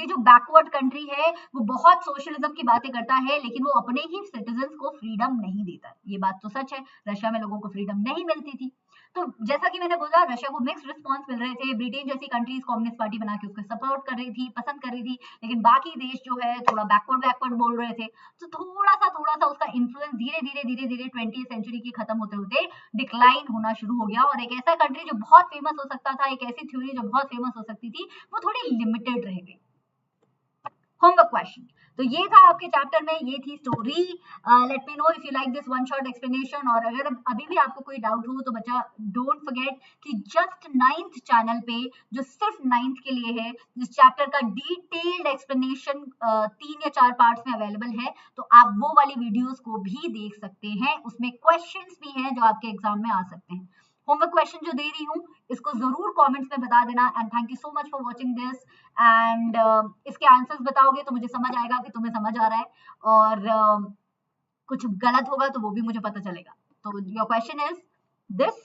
ये जो बैकवर्ड कंट्री है वो बहुत सोशलिज्म की बातें करता है, लेकिन वो अपने ही सिटीजन्स को फ्रीडम नहीं देता। ये बात तो सच है, रशिया में लोगों को फ्रीडम नहीं मिलती थी। तो जैसा कि मैंने बोला, रशिया को मिक्स्ड रिस्पॉन्स मिल रहे थे। ब्रिटेन जैसी कंट्रीज कम्युनिस्ट पार्टी बना के उसको सपोर्ट कर रही थी, पसंद कर रही थी, लेकिन बाकी देश जो है थोड़ा बैकवर्ड बोल रहे थे। तो थोड़ा सा उसका इन्फ्लुएंस धीरे धीरे 20th सेंचुरी की खत्म होते होते डिक्लाइन होना शुरू हो गया। और एक ऐसा कंट्री जो बहुत फेमस हो सकता था, एक ऐसी थ्योरी जो बहुत फेमस हो सकती थी, वो थोड़ी लिमिटेड रह गई। होमवर्क क्वेश्चन, तो ये था आपके चैप्टर में, ये थी story. Let me know if you like this one shot explanation. और अगर अभी भी आपको कोई डाउट हो तो बच्चा डोंट फॉरगेट कि जस्ट 9th चैनल पे, जो सिर्फ 9th के लिए है, जिस चैप्टर का डिटेल्ड एक्सप्लेनेशन 3 या 4 पार्ट्स में अवेलेबल है, तो आप वो वाली वीडियोस को भी देख सकते हैं। उसमें क्वेश्चंस भी हैं जो आपके एग्जाम में आ सकते हैं। होमवर्क क्वेश्चन जो दे रही हूँ इसको जरूर कमेंट्स में बता देना। And thank you so much for watching this. And इसके आंसर्स बताओगे तो मुझे समझ आएगा कि तुम्हें समझ आ रहा है, और कुछ गलत होगा तो वो भी मुझे पता चलेगा। तो your question is this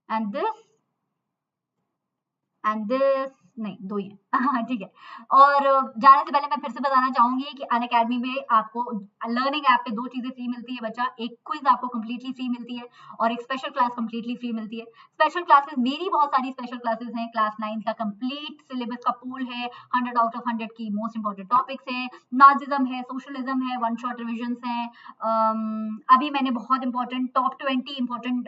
and this and this, नहीं दो ही है ठीक है। और जाने से पहले मैं फिर से बताना चाहूंगी कि अनअकैडमी में आपको लर्निंग ऐप पे 2 चीजें फ्री मिलती है बच्चा। एक क्विज आपको कंप्लीटली फ्री मिलती है और एक स्पेशल क्लास कंप्लीटली फ्री मिलती है। स्पेशल क्लासेस, मेरी बहुत सारी स्पेशल क्लासेस हैं। क्लास 9 का कंप्लीट सिलेबस का पूल है, 100 आउट ऑफ 100 की मोस्ट इंपॉर्टेंट टॉपिक्स हैं, नाजिज्म है, सोशलिज्म है, वन शॉट रिविजन्स हैं। अभी मैंने बहुत इंपॉर्टेंट टॉप 20 इंपॉर्टेंट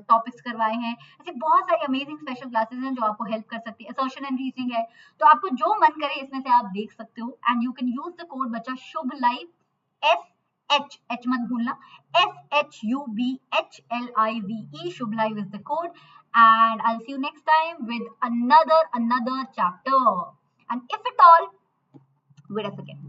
टॉपिक्स करवाए हैं। ऐसे बहुत सारी अमेजिंग स्पेशल क्लासेस हैं जो आपको हेल्प कर सकती है। असर्शन एंड रीजनिंग है, तो आपको जो मन करे इसमें से आप देख सकते हो। And you can use the code बच्चा शुभ लाइव, SH मत भूलना, SHUBHLIVE, Shubh live is the code. And I see you next time with another chapter. And if at all, wait a second,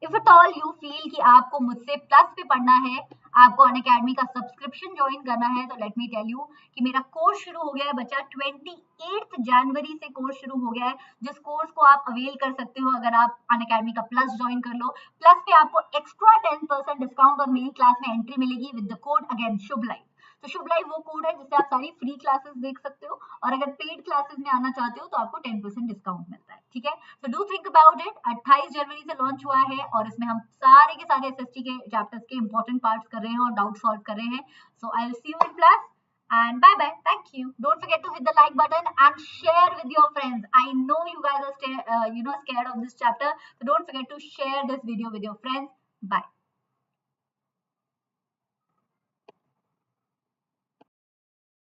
if at all you feel कि आपको मुझसे plus पे पढ़ना है, आपको अनअकैडमी का सब्सक्रिप्शन ज्वाइन करना है, तो लेट मी टेल यू कि मेरा कोर्स शुरू हो गया है बच्चा। 28 जनवरी से कोर्स शुरू हो गया है, जिस कोर्स को आप अवेल कर सकते हो अगर आप अनअकैडमी का प्लस ज्वाइन कर लो। प्लस पे आपको एक्स्ट्रा 10% डिस्काउंट और मेरी क्लास में एंट्री मिलेगी with the code again Shubh live. तो शुभ लाइव वो कोड है जिससे आप सारी फ्री क्लासेस देख सकते हो, और अगर पेड क्लासेस में आना चाहते हो तो आपको 10% डिस्काउंट मिलता है, ठीक है। तो डू थिंक अबाउट इट। 28 जनवरी से लॉन्च हुआ है और इसमें हम सारे के सारे एसएसटी के चैप्टर्स के इंपॉर्टेंट पार्ट्स कर रहे हैं और डाउट सॉल्व कर रहे हैं। So I will see you in class and bye bye, thank you. Don't forget to hit the like button and share with your friends. I know you guys are scared of this chapter, so don't forget to share this video with your friends. Bye.